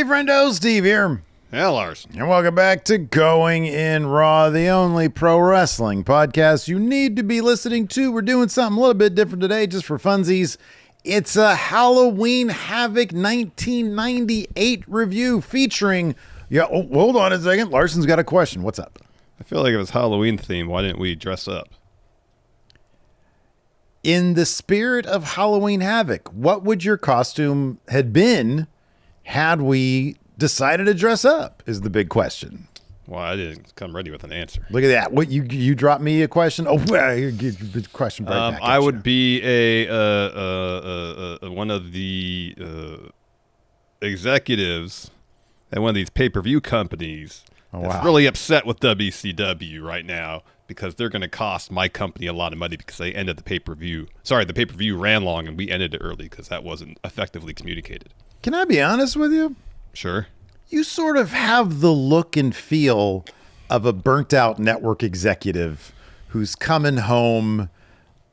Hey, friendo, Steve here. Yeah, Larson. And welcome back to Going in Raw, the only pro wrestling podcast you need to be listening to. We're doing something a little bit different today, just for funsies. It's a Halloween Havoc 1998 review featuring... hold on a second. Larson's got a question. What's up? I feel like it was Halloween themed. Why didn't we dress up? In the spirit of Halloween Havoc, what would your costume had been had we decided to dress up is the big question. Well, I didn't come ready with an answer. Look at that. What you dropped me a question? Oh, well, the question right back I at would you. be one of the executives at one of these pay-per-view companies that's really upset with WCW right now because they're going to cost my company a lot of money because they ended the pay-per-view. Sorry, the pay-per-view ran long and we ended it early because that wasn't effectively communicated. Can I be honest with you? Sure. You sort of have the look and feel of a burnt-out network executive who's coming home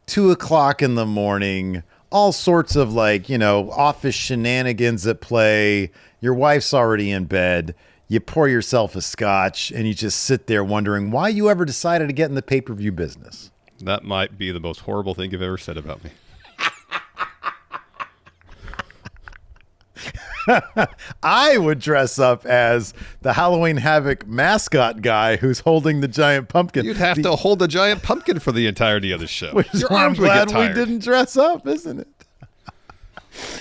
2:00 in the morning, all sorts of office shenanigans at play. Your wife's already in bed. You pour yourself a scotch and you just sit there wondering why you ever decided to get in the pay-per-view business. That might be the most horrible thing you've ever said about me. I would dress up as the Halloween Havoc mascot guy who's holding the giant pumpkin. You'd have to hold a giant pumpkin for the entirety of the show. Which is Your why I'm arms would get glad we tired. didn't dress up, isn't it?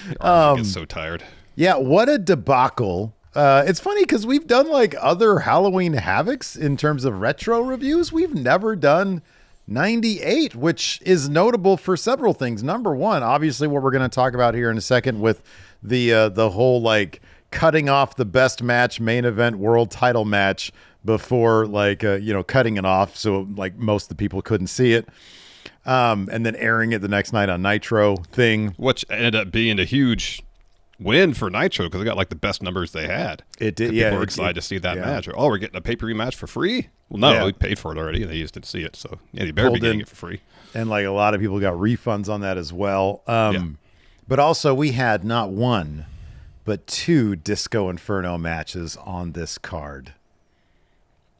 Your arms would get so tired. Yeah, what a debacle. It's funny because we've done other Halloween Havocs in terms of retro reviews. We've never done 98, which is notable for several things. Number one, obviously what we're going to talk about here in a second with the whole cutting off the best match, main event, world title match before cutting it off so most of the people couldn't see it. And then airing it the next night on Nitro thing. Which ended up being a huge win for Nitro because they got the best numbers they had. It did, People were excited to see that match. Oh, we're getting a pay-per-view match for free? Well, no, we paid for it already and they just didn't see it. So, yeah, you better be getting it for free. And a lot of people got refunds on that as well. But also we had not one, but two Disco Inferno matches on this card.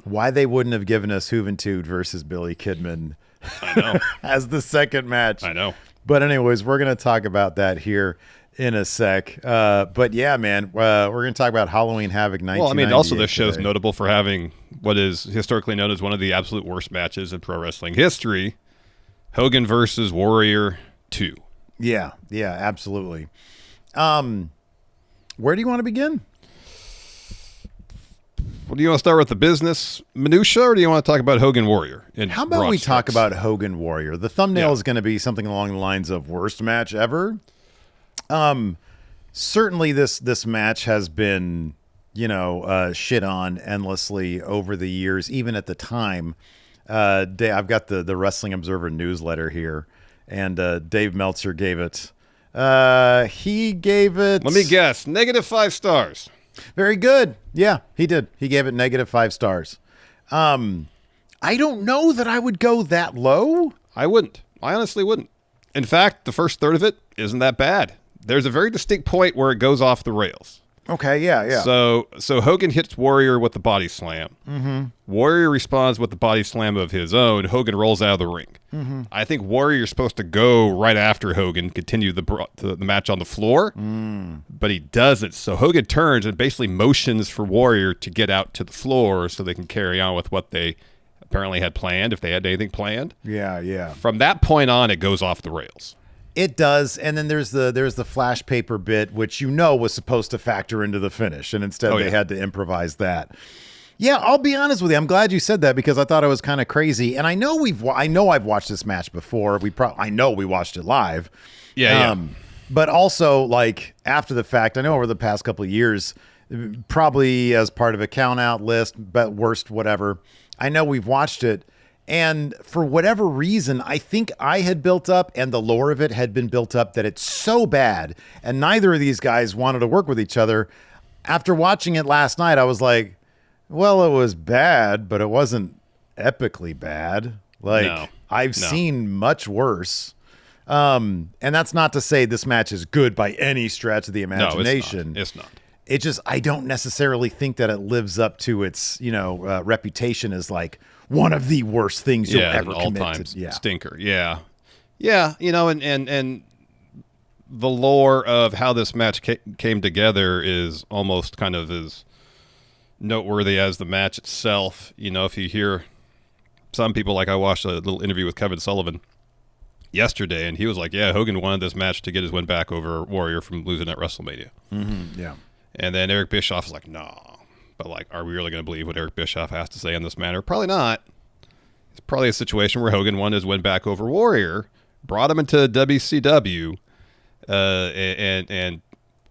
Why they wouldn't have given us Juventud versus Billy Kidman I know. as the second match. I know. But anyways, we're going to talk about that here in a sec. But yeah, man, we're going to talk about Halloween Havoc 1998. Well, I mean, also this show's notable for having what is historically known as one of the absolute worst matches in pro wrestling history, Hogan versus Warrior 2. Yeah, absolutely. Where do you want to begin? Well, do you want to start with the business minutia, or do you want to talk about Hogan Warrior? How about we talk about Hogan Warrior? The thumbnail is going to be something along the lines of worst match ever. Certainly this match has been, shit on endlessly over the years, even at the time. I've got the Wrestling Observer newsletter here, and Dave Meltzer gave it. He gave it. Let me guess, -5 stars. Very good. Yeah, he did. He gave it -5 stars. I don't know that I would go that low. I wouldn't. I honestly wouldn't. In fact, the first third of it isn't that bad. There's a very distinct point where it goes off the rails. Okay, yeah. So Hogan hits Warrior with the body slam. Mm-hmm. Warrior responds with the body slam of his own. Hogan rolls out of the ring. Mm-hmm. I think Warrior's supposed to go right after Hogan, continue the match on the floor, but he doesn't. So Hogan turns and basically motions for Warrior to get out to the floor so they can carry on with what they apparently had planned, if they had anything planned. Yeah. From that point on, it goes off the rails. It does, and then there's the flash paper bit, which was supposed to factor into the finish, and instead they had to improvise that. Yeah, I'll be honest with you. I'm glad you said that because I thought it was kind of crazy, and I know I've watched this match before. I know we watched it live. Yeah. But also, after the fact, I know over the past couple of years, probably as part of a count out list, but worst whatever. I know we've watched it. And for whatever reason, I think I had built up and the lore of it had been built up that it's so bad. And neither of these guys wanted to work with each other. After watching it last night, I was like, well, it was bad, but it wasn't epically bad. I've seen much worse. And that's not to say this match is good by any stretch of the imagination. No, it's not. I don't necessarily think that it lives up to its, reputation as like one of the worst things you'll ever commit to. Yeah. Stinker. Yeah. Yeah. And the lore of how this match came together is almost kind of as noteworthy as the match itself. If you hear some people, like I watched a little interview with Kevin Sullivan yesterday, and he was like, yeah, Hogan wanted this match to get his win back over Warrior from losing at WrestleMania. Mm-hmm, yeah. And then Eric Bischoff was like, nah. But like, are we really going to believe what Eric Bischoff has to say on this matter? Probably not. It's probably a situation where Hogan won his win back over Warrior, brought him into WCW, and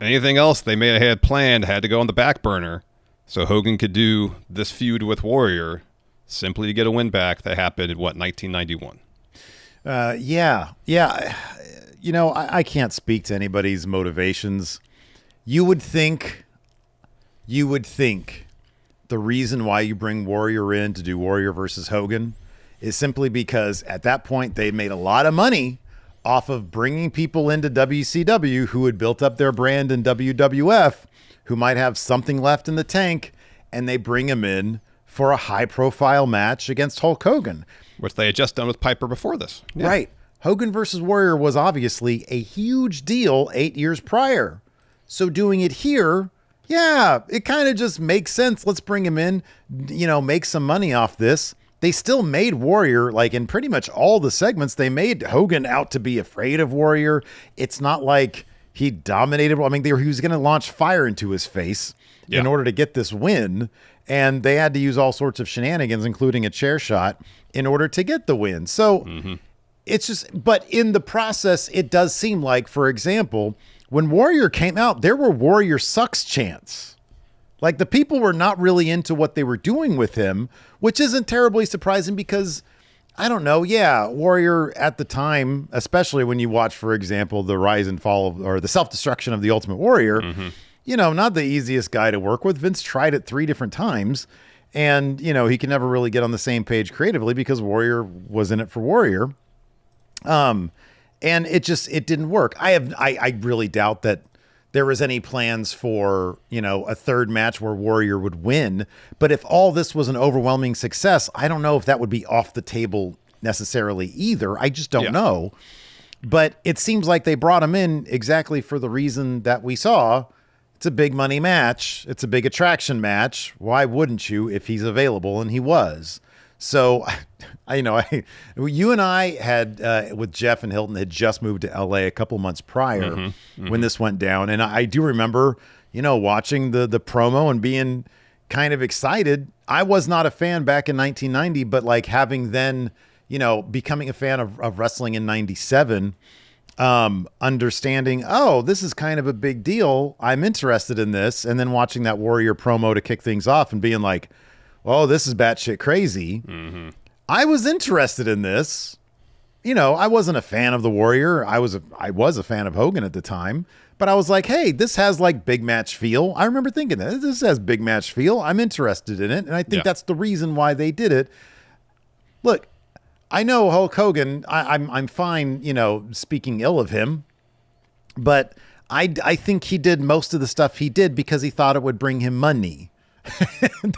anything else they may have had planned had to go on the back burner so Hogan could do this feud with Warrior simply to get a win back that happened in, 1991. Yeah. I can't speak to anybody's motivations. You would think the reason why you bring Warrior in to do Warrior versus Hogan is simply because at that point they made a lot of money off of bringing people into WCW who had built up their brand in WWF, who might have something left in the tank, and they bring him in for a high-profile match against Hulk Hogan. Which they had just done with Piper before this. Yeah. Right. Hogan versus Warrior was obviously a huge deal 8 years prior. So doing it here, yeah, it kind of just makes sense. Let's bring him in, make some money off this. They still made Warrior, like in pretty much all the segments, they made Hogan out to be afraid of Warrior. It's not like he dominated. I mean, he was going to launch fire into his face in order to get this win. And they had to use all sorts of shenanigans, including a chair shot, in order to get the win. So it's just, but in the process, it does seem like, for example, when Warrior came out, there were Warrior sucks chants. Like the people were not really into what they were doing with him, which isn't terribly surprising because, I don't know, Warrior at the time, especially when you watch, for example, the rise and fall or the self-destruction of the Ultimate Warrior, not the easiest guy to work with. Vince tried it 3 different times. And, he could never really get on the same page creatively because Warrior was in it for Warrior. And it didn't work. I really doubt that there was any plans for, a third match where Warrior would win. But if all this was an overwhelming success, I don't know if that would be off the table necessarily either. I just don't know. But it seems like they brought him in exactly for the reason that we saw. It's a big money match. It's a big attraction match. Why wouldn't you if he's available? And he was. So, you and I had, with Jeff and Hilton, had just moved to LA a couple months prior when this went down. And I do remember, watching the promo and being kind of excited. I was not a fan back in 1990, but like having then, becoming a fan of wrestling in 97, understanding, this is kind of a big deal. I'm interested in this. And then watching that Warrior promo to kick things off and being like, oh, this is batshit crazy. I was interested in this. I wasn't a fan of the Warrior. I was a fan of Hogan at the time, but I was like, hey, this has like big match feel. I remember thinking that this has big match feel. I'm interested in it. And I think that's the reason why they did it. Look, I know Hulk Hogan, I'm fine, speaking ill of him, but I think he did most of the stuff he did because he thought it would bring him money.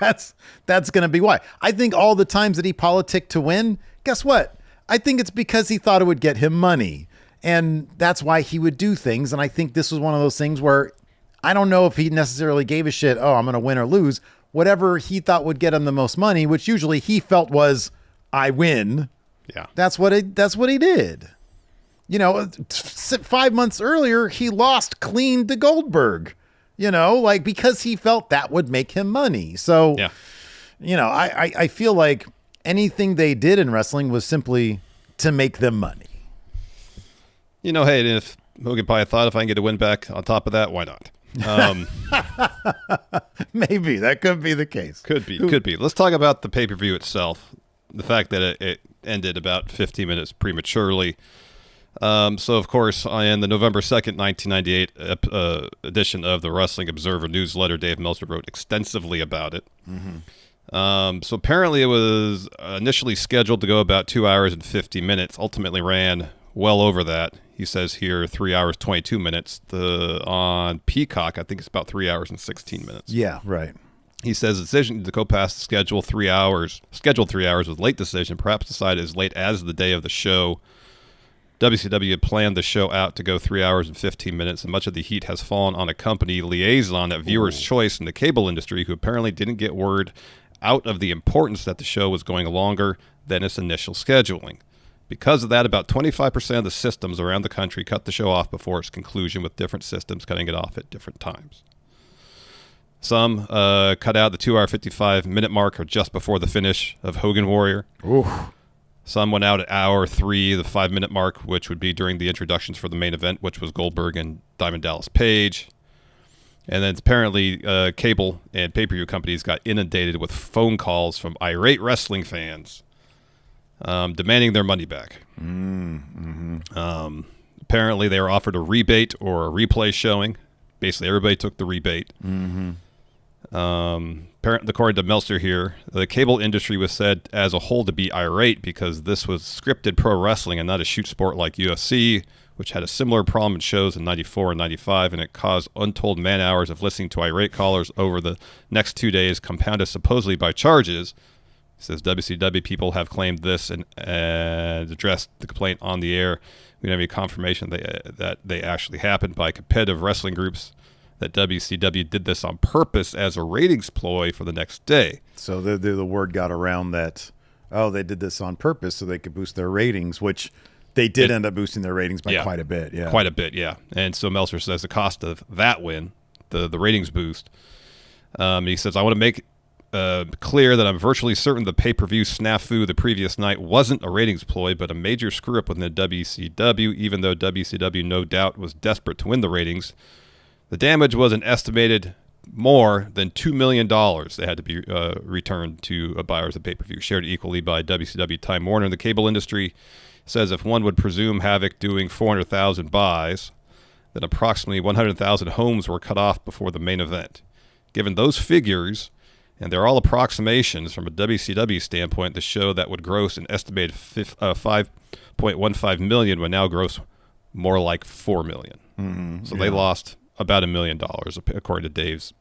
That's going to be why. I think all the times that he politicked to win, guess what? I think it's because he thought it would get him money. And that's why he would do things. And I think this was one of those things where I don't know if he necessarily gave a shit, I'm going to win or lose. Whatever he thought would get him the most money, which usually he felt was, I win. Yeah. That's what he did. 5 months earlier, he lost clean to Goldberg. Because he felt that would make him money. So, I feel like anything they did in wrestling was simply to make them money. Hey, if Hogan probably thought if I can get a win back on top of that, why not? Maybe that could be the case. Could be. Let's talk about the pay-per-view itself. The fact that it ended about 15 minutes prematurely. So, of course, in the November 2nd, 1998 edition of the Wrestling Observer newsletter, Dave Meltzer wrote extensively about it. So apparently it was initially scheduled to go about 2 hours and 50 minutes, ultimately ran well over that. he says here 3 hours 22 minutes. On Peacock, I think it's about 3 hours and 16 minutes. Yeah, right. He says the decision to go past the scheduled 3 hours was late decision, perhaps decided as late as the day of the show. WCW had planned the show out to go 3 hours and 15 minutes, and much of the heat has fallen on a company liaison at Viewer's Choice in the cable industry who apparently didn't get word out of the importance that the show was going longer than its initial scheduling. Because of that, about 25% of the systems around the country cut the show off before its conclusion, with different systems cutting it off at different times. Some cut out the 2 hour 55-minute mark or just before the finish of Hogan Warrior. Oof. Some went out at hour 3, the 5-minute mark, which would be during the introductions for the main event, which was Goldberg and Diamond Dallas Page. And then apparently cable and pay-per-view companies got inundated with phone calls from irate wrestling fans demanding their money back. Apparently they were offered a rebate or a replay showing. Basically, everybody took the rebate. According to Meltzer here, the cable industry was said as a whole to be irate because this was scripted pro wrestling and not a shoot sport like UFC, which had a similar problem in shows in 94 and 95, and it caused untold man-hours of listening to irate callers over the next 2 days, compounded supposedly by charges. It says WCW people have claimed this and addressed the complaint on the air. We don't have any confirmation that they actually happened by competitive wrestling groups, that WCW did this on purpose as a ratings ploy for the next day. So the word got around that, they did this on purpose so they could boost their ratings, which they did end up boosting their ratings by quite a bit. Yeah, quite a bit, yeah. And so Meltzer says the cost of that win, the ratings boost, he says, I want to make clear that I'm virtually certain the pay-per-view snafu the previous night wasn't a ratings ploy, but a major screw-up within the WCW, even though WCW no doubt was desperate to win the ratings. The damage was an estimated more than $2 million they had to be returned to buyers of pay-per-view, shared equally by WCW, Time Warner, and the cable industry. Says if one would presume Havoc doing 400,000 buys, then approximately 100,000 homes were cut off before the main event. Given those figures, and they're all approximations from a WCW standpoint, the show that would gross an estimated $5.15 million would now gross more like $4 million. So they lost about $1 million, according to Dave's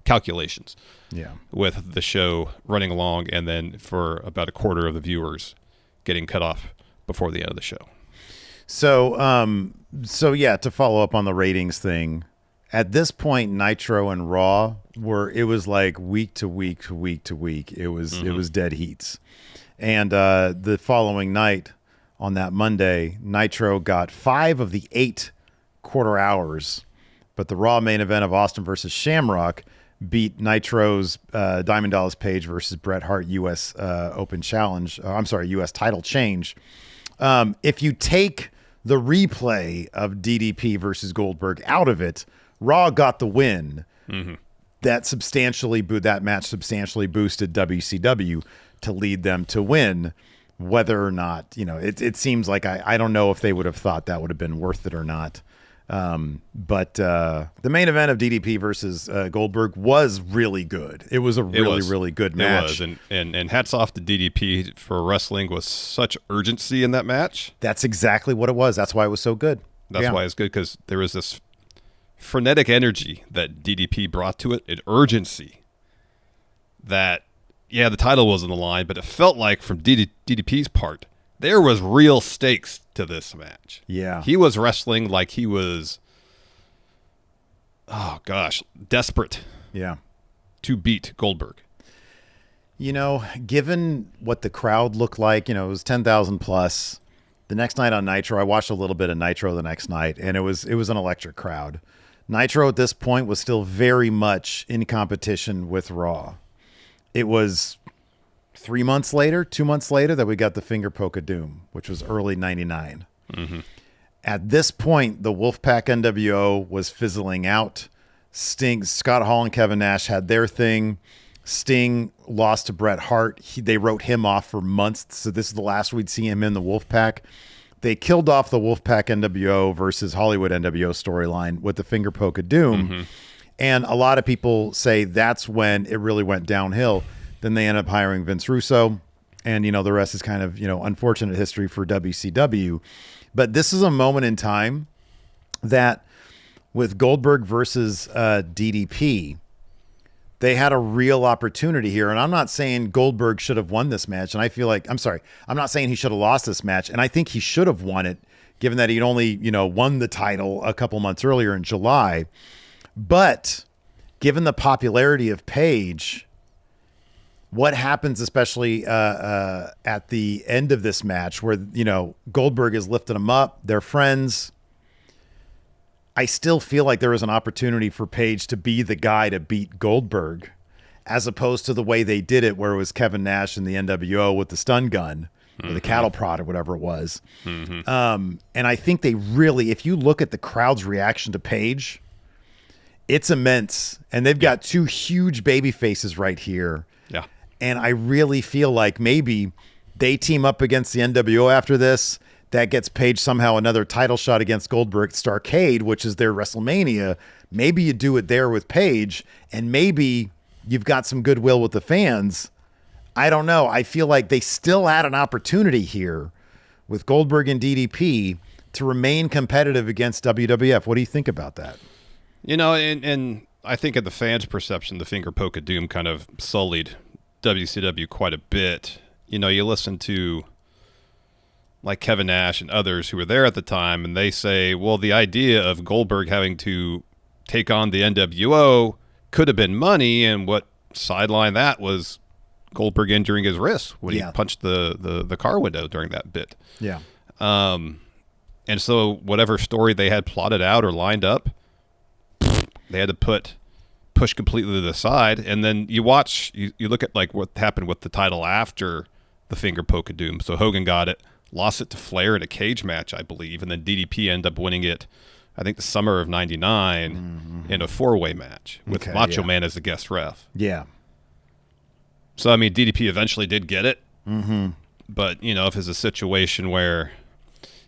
calculations. Yeah, with the show running along, and then for about a quarter of the viewers getting cut off before the end of the show. So yeah, to follow up on the ratings thing, at this point, Nitro and Raw it was like week to week to week to week. It was dead heats. And the following night on that Monday, Nitro got 5 of the 8 quarter hours, but the Raw main event of Austin versus Shamrock beat Nitro's Diamond Dallas Page versus Bret Hart U.S. Open Challenge. U.S. title change. If you take the replay of DDP versus Goldberg out of it, Raw got the win. That match substantially boosted WCW to lead them to win. Whether or not, it seems like I don't know if they would have thought that would have been worth it or not. But the main event of DDP versus Goldberg was really good. It was really good match. It was, and hats off to DDP for wrestling with such urgency in that match. That's exactly what it was. That's why it was so good. That's why it's good, because there was this frenetic energy that DDP brought to it, an urgency that, the title was on the line, but it felt like from DDP's part, there was real stakes to this match. Yeah. He was wrestling like he was, desperate. Yeah. To beat Goldberg. Given what the crowd looked like, it was 10,000 plus. The next night on Nitro, I watched a little bit of Nitro the next night, and it was an electric crowd. Nitro at this point was still very much in competition with Raw. It was 2 months later that we got the finger poke of doom, which was early 99. At this point, the Wolfpack NWO was fizzling out. Scott Hall and Kevin Nash had their thing. Sting lost to Bret Hart. They wrote him off for months, so this is the last we'd see him in the Wolfpack. They killed off the Wolfpack NWO versus Hollywood NWO storyline with the finger poke of doom. And a lot of people say that's when it really went downhill. Then they end up hiring Vince Russo, and the rest is kind of unfortunate history for WCW. But this is a moment in time that with Goldberg versus DDP, they had a real opportunity here. And I'm not saying Goldberg should have won this match. And I feel like, I'm not saying he should have lost this match. And I think he should have won it, given that he'd only, won the title a couple months earlier in July. But given the popularity of Page, what happens, especially at the end of this match where, Goldberg is lifting him up, they're friends. I still feel like there was an opportunity for Page to be the guy to beat Goldberg, as opposed to the way they did it, where it was Kevin Nash and the NWO with the stun gun or the cattle prod or whatever it was. And I think they really, if you look at the crowd's reaction to Page, it's immense. And they've got two huge baby faces right here. Yeah. And I really feel like maybe they team up against the NWO after this. That gets Page somehow another title shot against Goldberg at Starrcade, which is their WrestleMania. Maybe you do it there with Page, and maybe you've got some goodwill with the fans. I don't know. I feel like they still had an opportunity here with Goldberg and DDP to remain competitive against WWF. What do you think about that? And I think at the fans' perception, the finger poke of doom kind of sullied WCW quite a bit. You listen to like Kevin Nash and others who were there at the time, and they say, well, the idea of Goldberg having to take on the NWO could have been money, and what sidelined that was Goldberg injuring his wrist when he punched the car window during that bit. Yeah. And so whatever story they had plotted out or lined up, they had to push completely to the side. And then you look at like what happened with the title after the finger poke of doom. So Hogan got it, lost it to Flair in a cage match, I believe, and then DDP ended up winning it, I think, the summer of '99 in a 4-way match with Macho Man as the guest ref. Yeah. So, I mean, DDP eventually did get it, but, if it's a situation where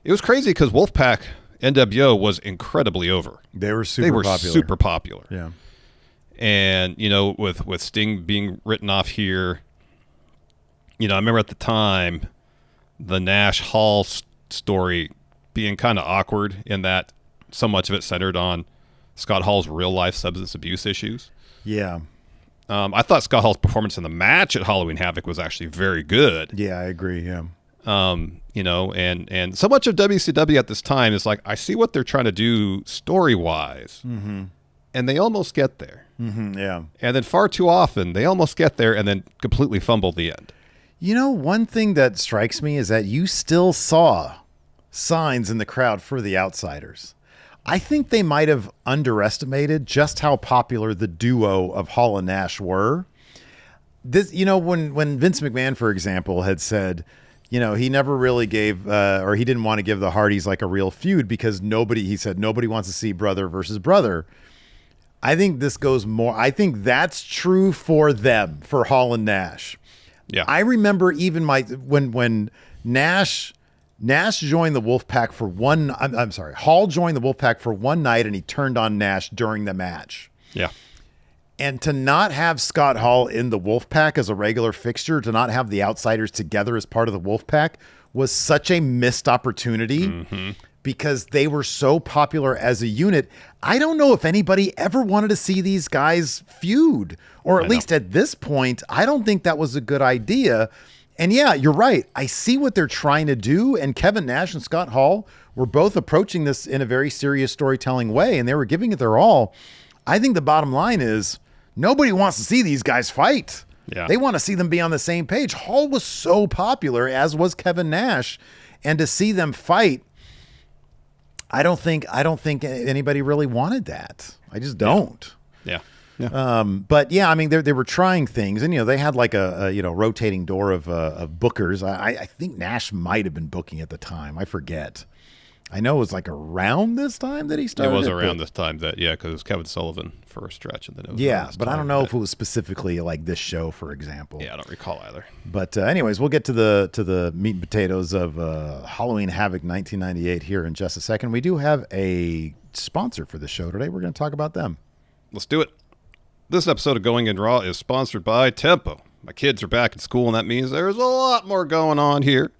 it was crazy because Wolfpack NWO was incredibly over. They were super popular. Yeah. And, with Sting being written off here, I remember at the time the Nash Hall story being kind of awkward in that so much of it centered on Scott Hall's real life substance abuse issues. Yeah. I thought Scott Hall's performance in the match at Halloween Havoc was actually very good. Yeah, I agree. Yeah. And so much of WCW at this time is like, I see what they're trying to do story wise, and they almost get there. Yeah. And then far too often they almost get there and then completely fumble the end. One thing that strikes me is that you still saw signs in the crowd for the Outsiders. I think they might have underestimated just how popular the duo of Hall and Nash were. This, when Vince McMahon, for example, had said, he never really gave, or he didn't want to give the Hardys like a real feud because nobody wants to see brother versus brother. I think this goes more. I think that's true for them, for Hall and Nash. Yeah, I remember even when Nash joined the Wolfpack for one. I'm sorry, Hall joined the Wolfpack for one night, and he turned on Nash during the match. Yeah, and to not have Scott Hall in the Wolfpack as a regular fixture, to not have the Outsiders together as part of the Wolfpack, was such a missed opportunity because they were so popular as a unit. I don't know if anybody ever wanted to see these guys feud, or at least at this point, I don't think that was a good idea. And yeah, you're right. I see what they're trying to do. And Kevin Nash and Scott Hall were both approaching this in a very serious storytelling way, and they were giving it their all. I think the bottom line is nobody wants to see these guys fight. Yeah. They want to see them be on the same page. Hall was so popular, as was Kevin Nash. And to see them fight, I don't think anybody really wanted that. I just don't. Yeah. But yeah, I mean, they were trying things, and they had like a rotating door of bookers. I think Nash might have been booking at the time. I forget. I know it was like around this time that he started. It was around this time because it was Kevin Sullivan for a stretch, and then it was but I don't know if it was specifically like this show, for example. Yeah, I don't recall either. But anyways, we'll get to the meat and potatoes of Halloween Havoc 1998 here in just a second. We do have a sponsor for the show today. We're going to talk about them. Let's do it. This episode of Going in Raw is sponsored by Tempo. My kids are back in school, and that means there's a lot more going on here.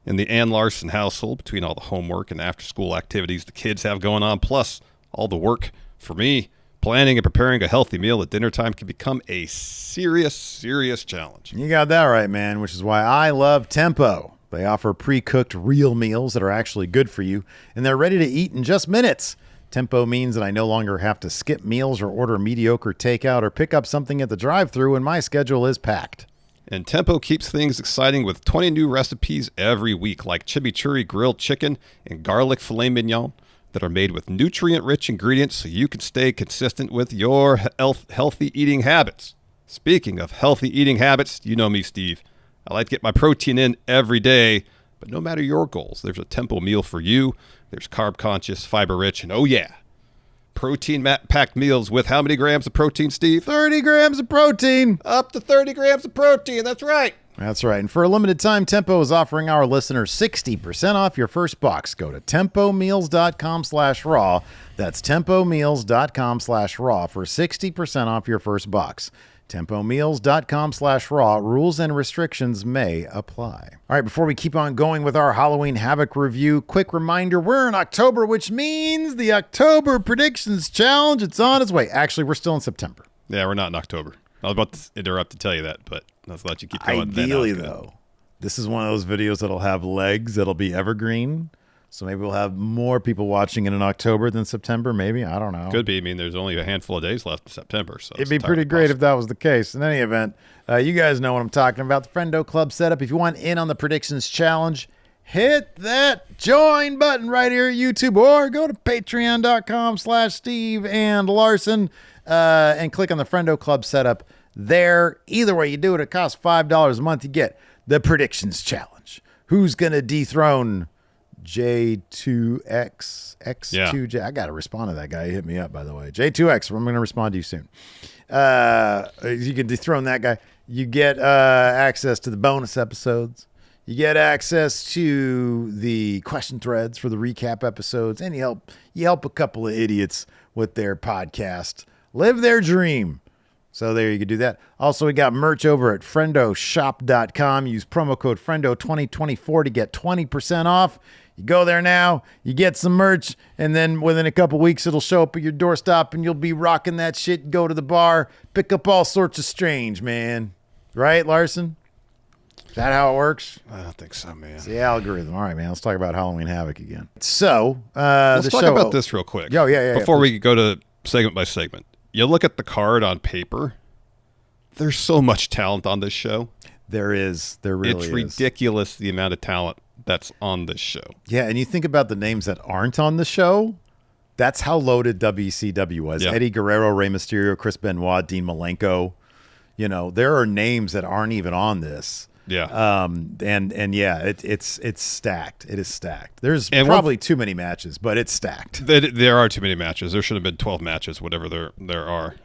in the Ann Larson household, between all the homework and after-school activities the kids have going on, plus all the work for me, planning and preparing a healthy meal at dinner time can become a serious, serious challenge. You got that right, man, which is why I love Tempo. They offer pre-cooked real meals that are actually good for you, and they're ready to eat in just minutes. Tempo means that I no longer have to skip meals or order mediocre takeout or pick up something at the drive-thru when my schedule is packed. And Tempo keeps things exciting with 20 new recipes every week, like chimichurri grilled chicken and garlic filet mignon that are made with nutrient-rich ingredients so you can stay consistent with your healthy eating habits. Speaking of healthy eating habits, you know me, Steve. I like to get my protein in every day, but no matter your goals, there's a Tempo meal for you. There's carb-conscious, fiber-rich, and oh yeah, protein-packed meals with how many grams of protein, Steve? 30 grams of protein. Up to 30 grams of protein, that's right. That's right. And for a limited time, Tempo is offering our listeners 60% off your first box. Go to tempomeals.com/raw. That's tempomeals.com/raw for 60% off your first box. tempomeals.com/raw. Rules and restrictions may apply. All right, before we keep on going with our Halloween Havoc review, quick reminder, we're in October, which means the October Predictions Challenge, it's on its way. Actually, we're still in September. Yeah, we're not in October. I was about to interrupt to tell you that, but let's let you keep going. Ideally, though, this is one of those videos that'll have legs, that'll be evergreen. So maybe we'll have more people watching it in October than September, maybe. I don't know. Could be. I mean, there's only a handful of days left in September. So it'd be pretty great if that was the case. In any event, you guys know what I'm talking about. The Friendo Club setup. If you want in on the Predictions Challenge, hit that join button right here at YouTube or go to patreon.com/Steve and Larson and click on the Friendo Club setup there. Either way you do it, it costs $5 a month. You get the Predictions Challenge. Who's going to dethrone J2X, X2J. I got to respond to that guy. He hit me up, by the way. J2X, I'm going to respond to you soon. You can dethrone that guy. You get access to the bonus episodes. You get access to the question threads for the recap episodes. And you help a couple of idiots with their podcast. Live their dream. So there you can do that. Also, we got merch over at friendoshop.com. Use promo code Friendo2024 to get 20% off. You go there now, you get some merch, and then within a couple weeks, it'll show up at your doorstep, and you'll be rocking that shit. Go to the bar, pick up all sorts of strange, man. Right, Larson? Is that how it works? I don't think so, man. It's the algorithm. All right, man. Let's talk about Halloween Havoc again. So, let's talk about this real quick. Yeah. Before we go to segment by segment. You look at the card on paper, there's so much talent on this show. There is. There really is. It's ridiculous the amount of talent that's on this show. Yeah, and you think about the names that aren't on the show, that's how loaded WCW was. Yeah. Eddie Guerrero, Rey Mysterio, Chris Benoit, Dean Malenko. You know, there are names that aren't even on this. Yeah. And yeah, it's stacked. It is stacked. There's probably too many matches, but it's stacked. There are too many matches. There should have been 12 matches, whatever there are.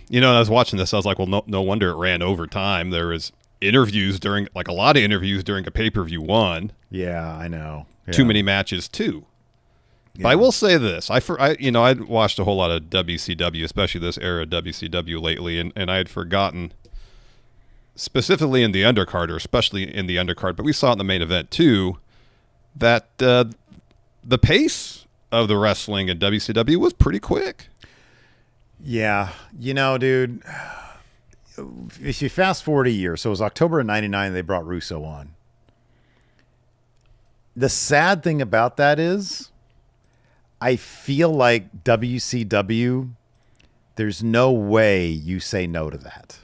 You know, I was watching this, I was like, well, no wonder it ran over time. There was interviews during, like a lot of interviews during a pay-per-view one. Yeah, I know. Yeah. Too many matches too. Yeah. But I will say this: I watched a whole lot of WCW, especially this era of WCW lately, and I had forgotten, specifically in the undercard, or especially in the undercard, but we saw it in the main event too, that the pace of the wrestling in WCW was pretty quick. Yeah, you know, dude. If you fast forward a year, so it was October of '99, they brought Russo on. The sad thing about that is, I feel like WCW, there's no way you say no to that.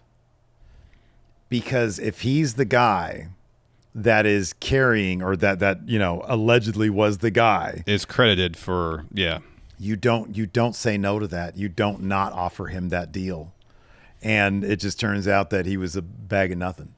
Because if he's the guy that is carrying, or that you know allegedly was the guy, is credited for, yeah. You don't say no to that. You don't not offer him that deal. And it just turns out that he was a bag of nothing.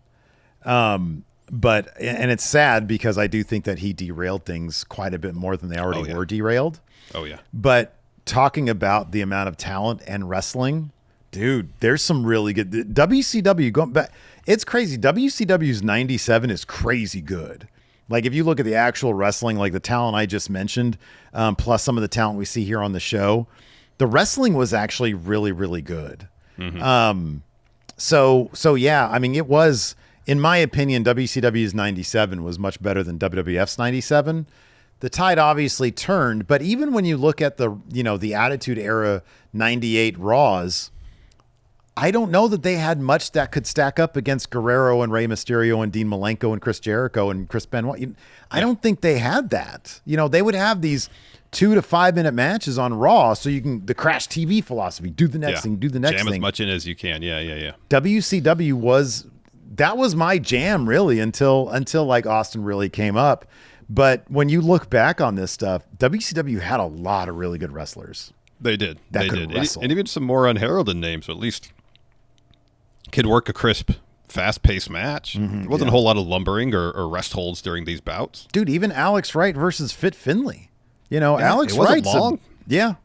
But it's sad because I do think that he derailed things quite a bit more than they already were derailed. Oh, yeah. But talking about the amount of talent and wrestling, dude, there's some really good WCW going back. It's crazy. WCW's 97 is crazy good. Like if you look at the actual wrestling, like the talent I just mentioned, plus some of the talent we see here on the show, the wrestling was actually really, really good. Mm-hmm. So yeah, I mean, it was in my opinion, WCW's 97 was much better than WWF's 97. The tide obviously turned, but even when you look at the Attitude Era 98 Raws, I don't know that they had much that could stack up against Guerrero and Rey Mysterio and Dean Malenko and Chris Jericho and Chris Benoit. I don't think they had that. They would have these 2 to 5 minute matches on Raw, so you can the Crash TV philosophy, do the next thing, do the next thing. thing. Jam as much in as you can. Yeah. WCW was my jam really until like Austin really came up. But when you look back on this stuff, WCW had a lot of really good wrestlers. They did. They did. And even some more unheralded names, at least could work a crisp, fast-paced match. There wasn't a whole lot of lumbering or rest holds during these bouts. Dude, even Alex Wright versus Fit Finley. Alex it wasn't Wright's long. Yeah.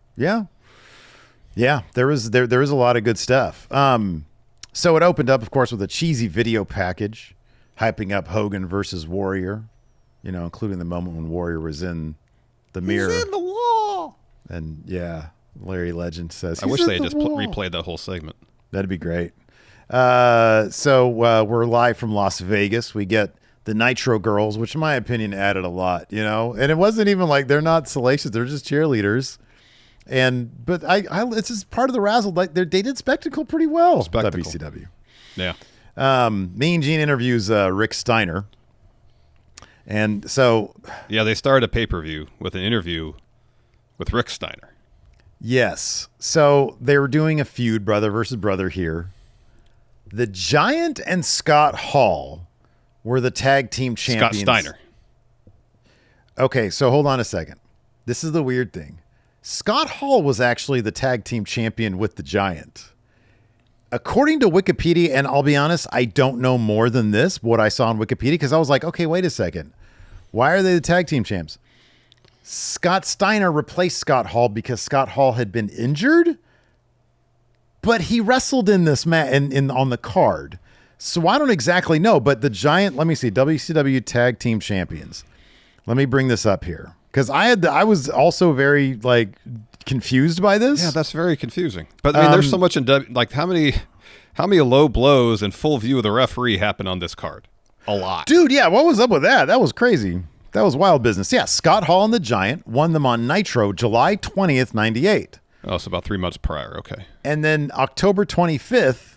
There is a lot of good stuff. So it opened up, of course, with a cheesy video package, hyping up Hogan versus Warrior. Including the moment when Warrior was in the mirror. He's in the wall. And Larry Legend says, I wish they had just replayed that whole segment. That'd be great. So we're live from Las Vegas. We get the Nitro Girls, which in my opinion added a lot, and it wasn't even like they're not salacious. They're just cheerleaders. But it's just part of the razzle. Like they did spectacle pretty well. WCW. Yeah. Mean Gene interviews Rick Steiner. And so... Yeah, they started a pay-per-view with an interview with Rick Steiner. Yes. So they were doing a feud, brother versus brother here. The Giant and Scott Hall were the tag team champions. Scott Steiner. Okay, so hold on a second. This is the weird thing. Scott Hall was actually the tag team champion with the Giant. According to Wikipedia, and I'll be honest, I don't know more than this, what I saw on Wikipedia, because I was like, okay, wait a second. Why are they the tag team champs? Scott Steiner replaced Scott Hall because Scott Hall had been injured, but he wrestled in this match on the card. So I don't exactly know, but the Giant, let me see, WCW Tag Team Champions. Let me bring this up here, because I was also very confused by this. Yeah, that's very confusing. But I mean, there's so much in how many low blows and full view of the referee happened on this card? A lot. Dude, yeah, what was up with that? That was crazy. That was wild business. Yeah, Scott Hall and the Giant won them on Nitro July 20th, 98. Oh, so about 3 months prior. Okay. And then October 25th,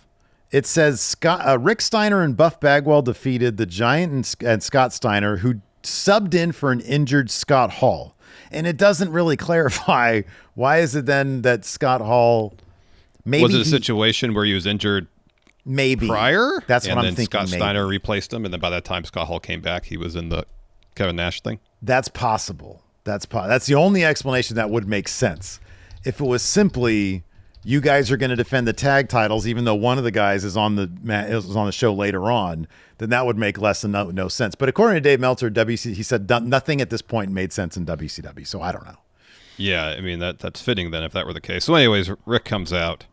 it says Rick Steiner and Buff Bagwell defeated the Giant and Scott Steiner, who subbed in for an injured Scott Hall. And it doesn't really clarify why is it then that Scott Hall maybe was it a situation where he was injured prior? That's what I'm thinking. Scott Steiner replaced him, and then by that time Scott Hall came back, he was in the Kevin Nash thing. That's possible. That's the only explanation that would make sense. If it was simply you guys are going to defend the tag titles, even though one of the guys is on the show later on, then that would make less than no sense. But according to Dave Meltzer, he said nothing at this point made sense in WCW. So I don't know. Yeah, I mean that's fitting then if that were the case. So, anyways, Rick comes out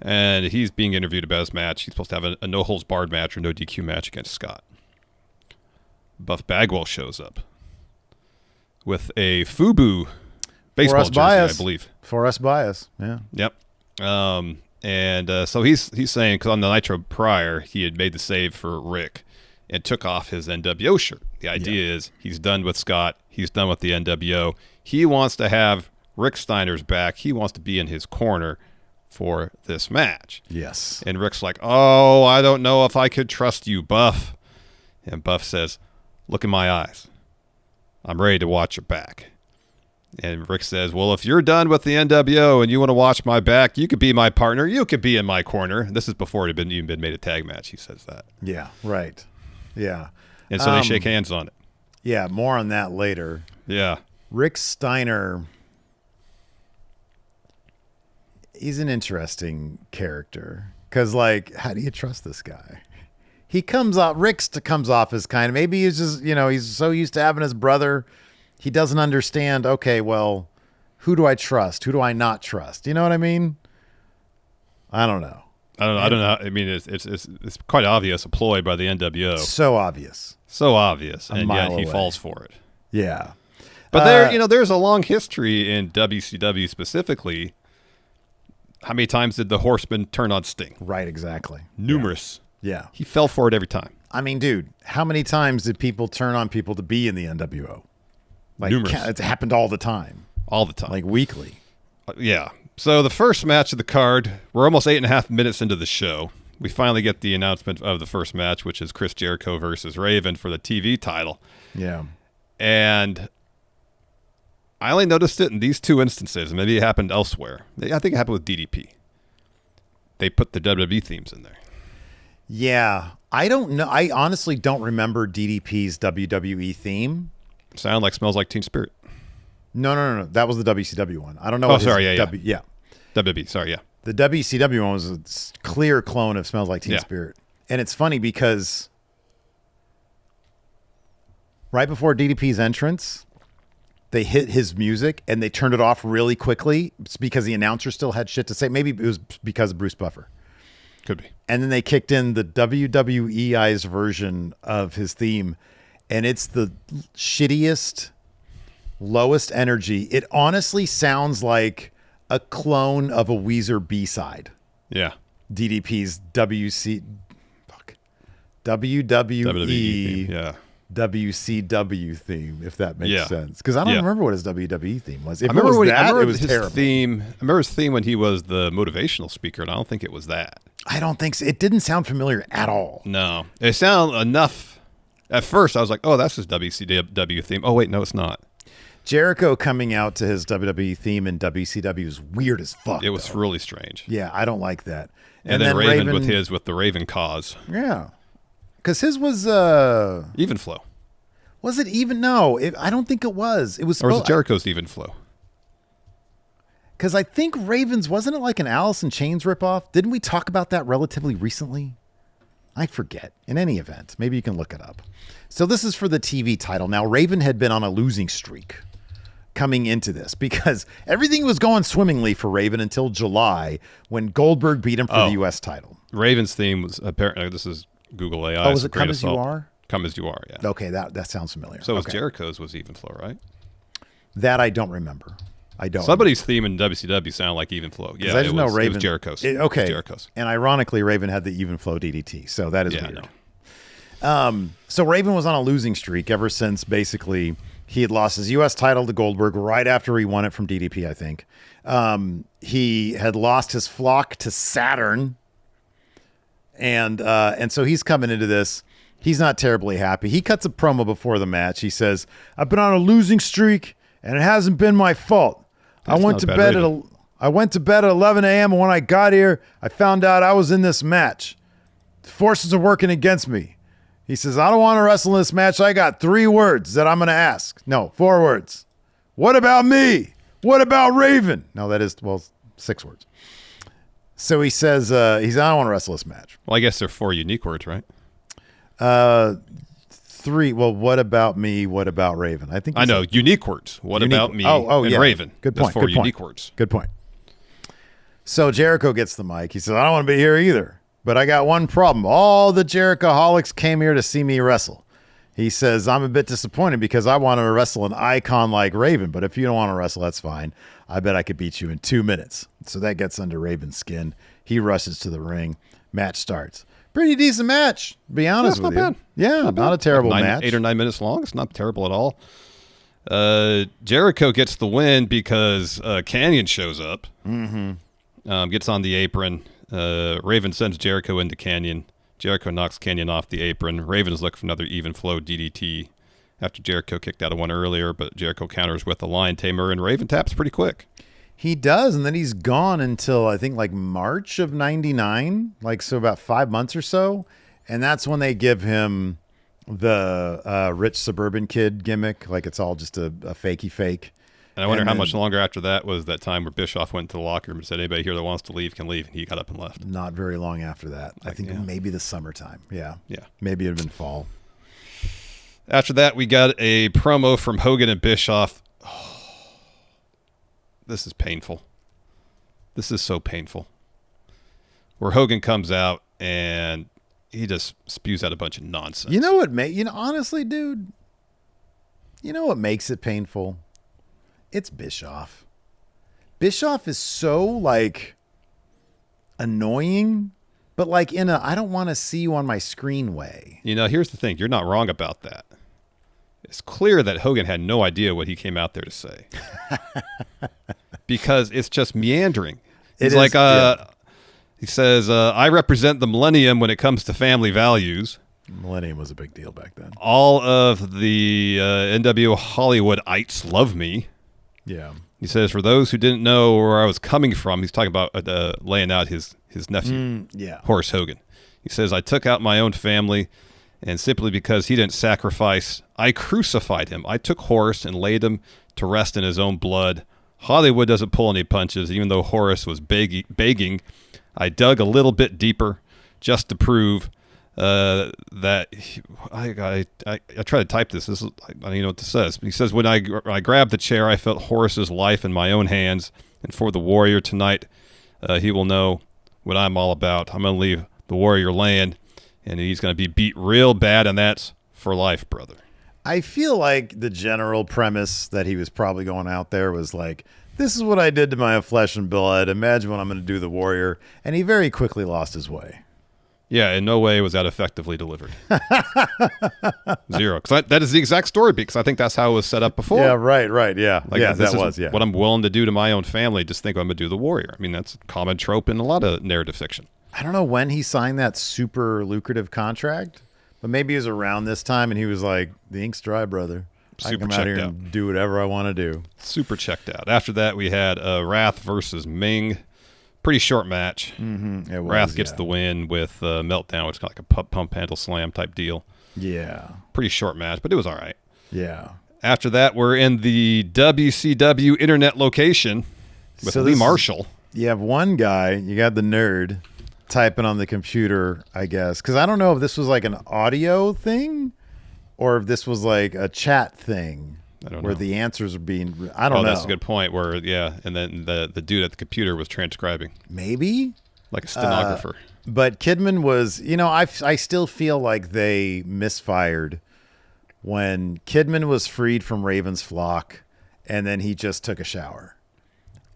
and he's being interviewed about his match. He's supposed to have a no holds barred match or no DQ match against Scott. Buff Bagwell shows up with a FUBU baseball jersey, I believe. For us bias, yeah. Yep. So he's saying, because on the Nitro prior, he had made the save for Rick and took off his NWO shirt. The idea is he's done with Scott. He's done with the NWO. He wants to have Rick Steiner's back. He wants to be in his corner for this match. Yes. And Rick's like, oh, I don't know if I could trust you, Buff. And Buff says, look in my eyes. I'm ready to watch your back. And Rick says, well, if you're done with the NWO and you want to watch my back, you could be my partner. You could be in my corner. This is before it had even been made a tag match. He says that. Yeah, right. Yeah. And so they shake hands on it. Yeah, more on that later. Yeah. Rick Steiner, he's an interesting character. Because, how do you trust this guy? He comes off as kind of, maybe he's just, he's so used to having his brother. He doesn't understand, okay, well, who do I trust? Who do I not trust? You know what I mean? I don't know. I don't know. I mean, it's quite obvious a ploy by the NWO. So obvious. And yet he falls for it. Yeah. But there's a long history in WCW specifically. How many times did the Horseman turn on Sting? Right, exactly. Numerous. Yeah. He fell for it every time. I mean, dude, how many times did people turn on people to be in the NWO? Like, Numerous. it's happened all the time. All the time. Like, weekly. Yeah. So the first match of the card, we're almost 8.5 minutes into the show. We finally get the announcement of the first match, which is Chris Jericho versus Raven for the TV title. Yeah. And I only noticed it in these two instances. Maybe it happened elsewhere. I think it happened with DDP. They put the WWE themes in there. Yeah. I don't know. I honestly don't remember DDP's WWE theme. Sound like Smells Like Teen Spirit. No. That was the WCW one. I don't know. Oh, sorry. Yeah. WWE. Sorry. Yeah. The WCW one was a clear clone of Smells Like Teen Spirit. And it's funny because right before DDP's entrance, they hit his music and they turned it off really quickly. It's because the announcer still had shit to say. Maybe it was because of Bruce Buffer. Could be. And then they kicked in the WWEI's version of his theme. And it's the shittiest, lowest energy. It honestly sounds like a clone of a Weezer B-side. Yeah. DDP's WWE theme. Yeah. WCW theme, if that makes sense. Because I don't remember what his WWE theme was. If I remember it was it was his terrible. theme. I remember his theme when he was the motivational speaker, and I don't think it was that. I don't think so. It didn't sound familiar at all. No. It sounded enough. At first, I was like, oh, that's his WCW theme. Oh, wait, no, it's not. Jericho coming out to his WWE theme in WCW is weird as fuck. It was really strange. Yeah, I don't like that. And then Raven with the Raven cause. Yeah. Because his was... Even flow. Was it even? No, I don't think it was. It was... Or was it Jericho's even flow? Because I think Raven's... Wasn't it like an Alice in Chains ripoff? Didn't we talk about that relatively recently? I forget. In any event, maybe you can look it up. So this is for the TV title. Now, Raven had been on a losing streak coming into this because everything was going swimmingly for Raven until July when Goldberg beat him for the U.S. title. Raven's theme was apparently, this is Google AI. Oh, was it Come As You Are? Come As You Are, yeah. Okay, that sounds familiar. So was Jericho's was Even Flow, right? That I don't remember. Somebody's theme in WCW sounded like Even Flow. Yeah, I just know Raven. It was Jericho's. Okay. It was Jericho's. And ironically, Raven had the Even Flow DDT, so that is weird. No. So Raven was on a losing streak ever since basically he had lost his U.S. title to Goldberg right after he won it from DDP, I think. He had lost his flock to Saturn. And so he's coming into this. He's not terribly happy. He cuts a promo before the match. He says, I've been on a losing streak, and it hasn't been my fault. I went to bed at 11 a.m., and when I got here, I found out I was in this match. The forces are working against me. He says, I don't want to wrestle in this match. I got 3 words that I'm going to ask. No, 4 words. What about me? What about Raven? No, that is, 6 words. So he says, I don't want to wrestle this match. Well, I guess they're 4 unique words, right? 3. Well, what about me? What about Raven? I think I know unique words. What about me? And yeah. Raven? Good point. That's 4 unique words. Good point. So Jericho gets the mic. He says, I don't want to be here either, but I got one problem. All the Jerichoholics came here to see me wrestle. He says, I'm a bit disappointed because I want to wrestle an icon like Raven, but if you don't want to wrestle, that's fine. I bet I could beat you in 2 minutes. So that gets under Raven's skin. He rushes to the ring. Match starts. Pretty decent match, to be honest with you. Not bad. Yeah, not a terrible match. 8 or 9 minutes long. It's not terrible at all. Jericho gets the win because Canyon shows up. Gets on the apron. Raven sends Jericho into Canyon. Jericho knocks Canyon off the apron. Raven's looking for another even flow DDT after Jericho kicked out of one earlier, but Jericho counters with a lion tamer, and Raven taps pretty quick. He does, and then he's gone until I think like March of '99, so about 5 months or so, and that's when they give him the rich suburban kid gimmick, like it's all just a fakey fake. And I wonder how much longer after that was that time where Bischoff went to the locker room and said, anybody here that wants to leave can leave, and he got up and left. Not very long after that. I think maybe the summertime. Yeah. Yeah. Maybe it had been fall. After that, we got a promo from Hogan and Bischoff. This is painful. This is so painful. Where Hogan comes out and he just spews out a bunch of nonsense. You know what, honestly, dude, you know what makes it painful? It's Bischoff. Bischoff is so annoying but like in a I don't want to see you on my screen way. Here's the thing. You're not wrong about that. It's clear that Hogan had no idea what he came out there to say. Because it's just meandering. He says, I represent the millennium when it comes to family values. Millennium was a big deal back then. All of the NWO Hollywoodites love me. Yeah. He says, for those who didn't know where I was coming from, he's talking about laying out his nephew, Horace Hogan. He says, I took out my own family, and simply because he didn't sacrifice, I crucified him. I took Horace and laid him to rest in his own blood. Hollywood doesn't pull any punches, even though Horace was begging. I dug a little bit deeper just to prove that I try to type this. I don't even know what this says. But he says, when I grabbed the chair, I felt Horace's life in my own hands. And for the Warrior tonight, he will know what I'm all about. I'm going to leave the Warrior laying, and he's going to be beat real bad, and that's for life, brother. I feel like the general premise that he was probably going out there was like, this is what I did to my flesh and blood. Imagine what I'm going to do to the Warrior. And he very quickly lost his way. Yeah, in no way was that effectively delivered. Zero. Because that is the exact story, because I think that's how it was set up before. Yeah, right. Yeah, that was. What I'm willing to do to my own family, just think I'm going to do the Warrior. I mean, that's a common trope in a lot of narrative fiction. I don't know when he signed that super lucrative contract, but maybe it was around this time, and he was like, the ink's dry, brother. I can come out here and do whatever I want to do. Super checked out. After that, we had Wrath versus Ming. Pretty short match. Mm-hmm. Wrath gets the win with Meltdown, which is kind of like a pump handle slam type deal. Yeah. Pretty short match, but it was all right. Yeah. After that, we're in the WCW internet location with Lee Marshall. You have one guy, you got the nerd, typing on the computer, I guess. Because I don't know if this was like an audio thing or if this was like a chat thing. I don't know. Where the answers are being, I don't know. That's a good point. Where, and then the dude at the computer was transcribing. Maybe? Like a stenographer. But Kidman was, I still feel like they misfired when Kidman was freed from Raven's flock and then he just took a shower.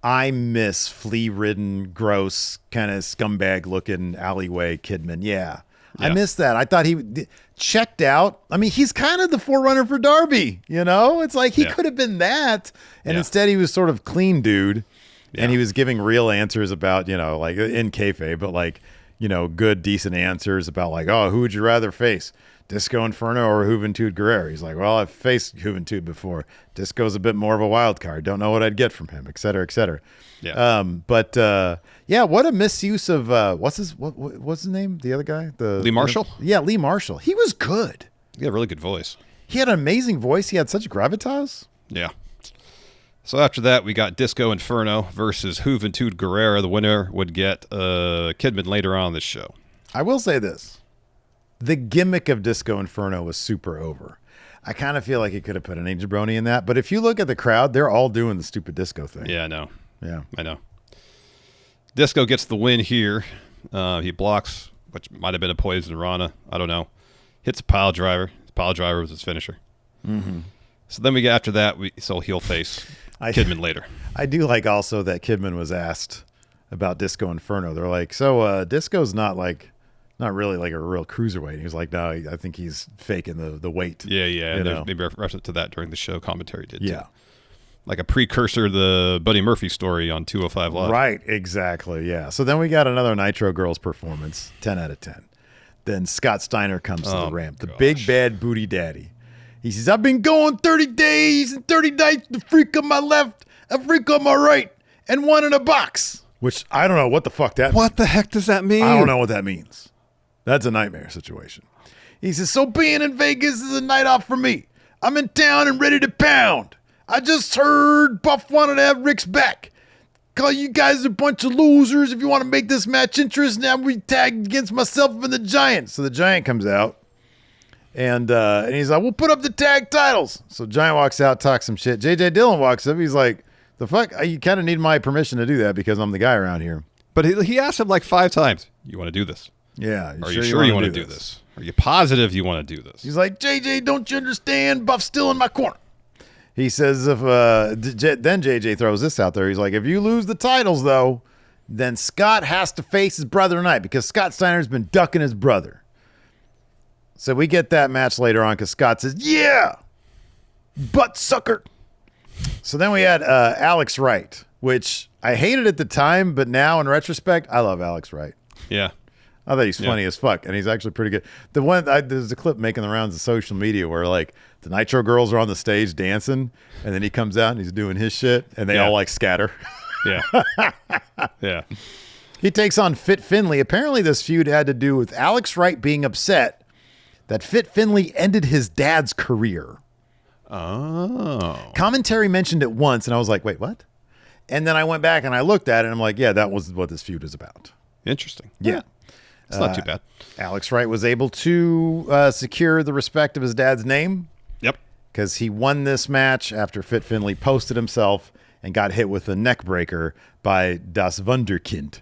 I miss flea-ridden, gross, kind of scumbag-looking alleyway Kidman. Yeah. I miss that. I thought he checked out. I mean, he's kind of the forerunner for Darby, It's like he could have been that. And instead he was sort of clean dude. Yeah. And he was giving real answers about, like in kayfabe, but like, good, decent answers about like, oh, who would you rather face? Disco Inferno or Juventud Guerrero? He's like, well, I've faced Juventud before. Disco's a bit more of a wild card. Don't know what I'd get from him, et cetera, et cetera. Yeah. What a misuse of what's his name? The other guy, Lee Marshall. Lee Marshall. He was good. He had a really good voice. He had an amazing voice. He had such gravitas. Yeah. So after that, we got Disco Inferno versus Juventud Guerrero. The winner would get Kidman later on in this show. I will say this. The gimmick of Disco Inferno was super over. I kind of feel like he could have put an jabroni in that. But if you look at the crowd, they're all doing the stupid disco thing. Yeah, I know. Yeah. I know. Disco gets the win here. He blocks, which might have been a poison Rana. I don't know. Hits a pile driver. The pile driver was his finisher. Mm-hmm. So then we get after that, he'll face Kidman later. I do like also that Kidman was asked about Disco Inferno. They're like, so Disco's not really like a real cruiserweight. He was like, no, I think he's faking the weight. Yeah. And there's maybe a reference to that during the show. Commentary did too. Like a precursor to the Buddy Murphy story on 205 Live. Right, exactly, yeah. So then we got another Nitro Girls performance, 10 out of 10. Then Scott Steiner comes to the ramp, the big bad booty daddy. He says, I've been going 30 days and 30 nights, the freak on my left, a freak on my right, and one in a box. Which, I don't know what the fuck that means. What the heck does that mean? I don't know what that means. That's a nightmare situation. He says, so being in Vegas is a night off for me. I'm in town and ready to pound. I just heard Buff wanted to have Rick's back. Call you guys a bunch of losers if you want to make this match interesting. Now we tagged against myself and the Giant. So the Giant comes out. And he's like, we'll put up the tag titles. So Giant walks out, talks some shit. J.J. Dillon walks up. He's like, the fuck? You kind of need my permission to do that because I'm the guy around here. But he asked him like 5 times, you want to do this? Yeah. Are you sure you want to do this? Are you positive you want to do this? He's like, JJ, don't you understand? Buff's still in my corner. He says, then JJ throws this out there. He's like, if you lose the titles, though, then Scott has to face his brother tonight because Scott Steiner's been ducking his brother. So we get that match later on because Scott says, yeah, butt sucker. So then we had Alex Wright, which I hated at the time, but now in retrospect, I love Alex Wright. Yeah. I thought he's funny as fuck, and he's actually pretty good. There's a clip making the rounds of social media where like the Nitro girls are on the stage dancing, and then he comes out and he's doing his shit, and they all like scatter. Yeah. Yeah. He takes on Fit Finlay. Apparently, this feud had to do with Alex Wright being upset that Fit Finlay ended his dad's career. Oh. Commentary mentioned it once, and I was like, wait, what? And then I went back and I looked at it, and I'm like, yeah, that was what this feud is about. Interesting. Yeah. It's not too bad. Alex Wright was able to secure the respect of his dad's name. Yep. Because he won this match after Fit Finlay posted himself and got hit with a neck breaker by Das Wunderkind.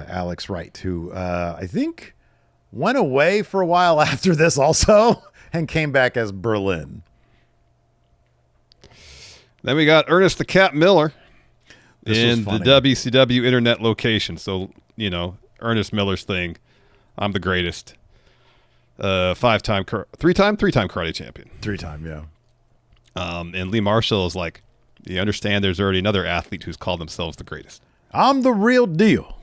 Alex Wright, who I think went away for a while after this also and came back as Berlin. Then we got Ernest the Cat Miller in the funny. WCW internet location. So, Ernest Miller's thing. I'm the greatest. Three-time karate champion. 3-time, yeah. And Lee Marshall is like, you understand there's already another athlete who's called themselves the greatest. I'm the real deal.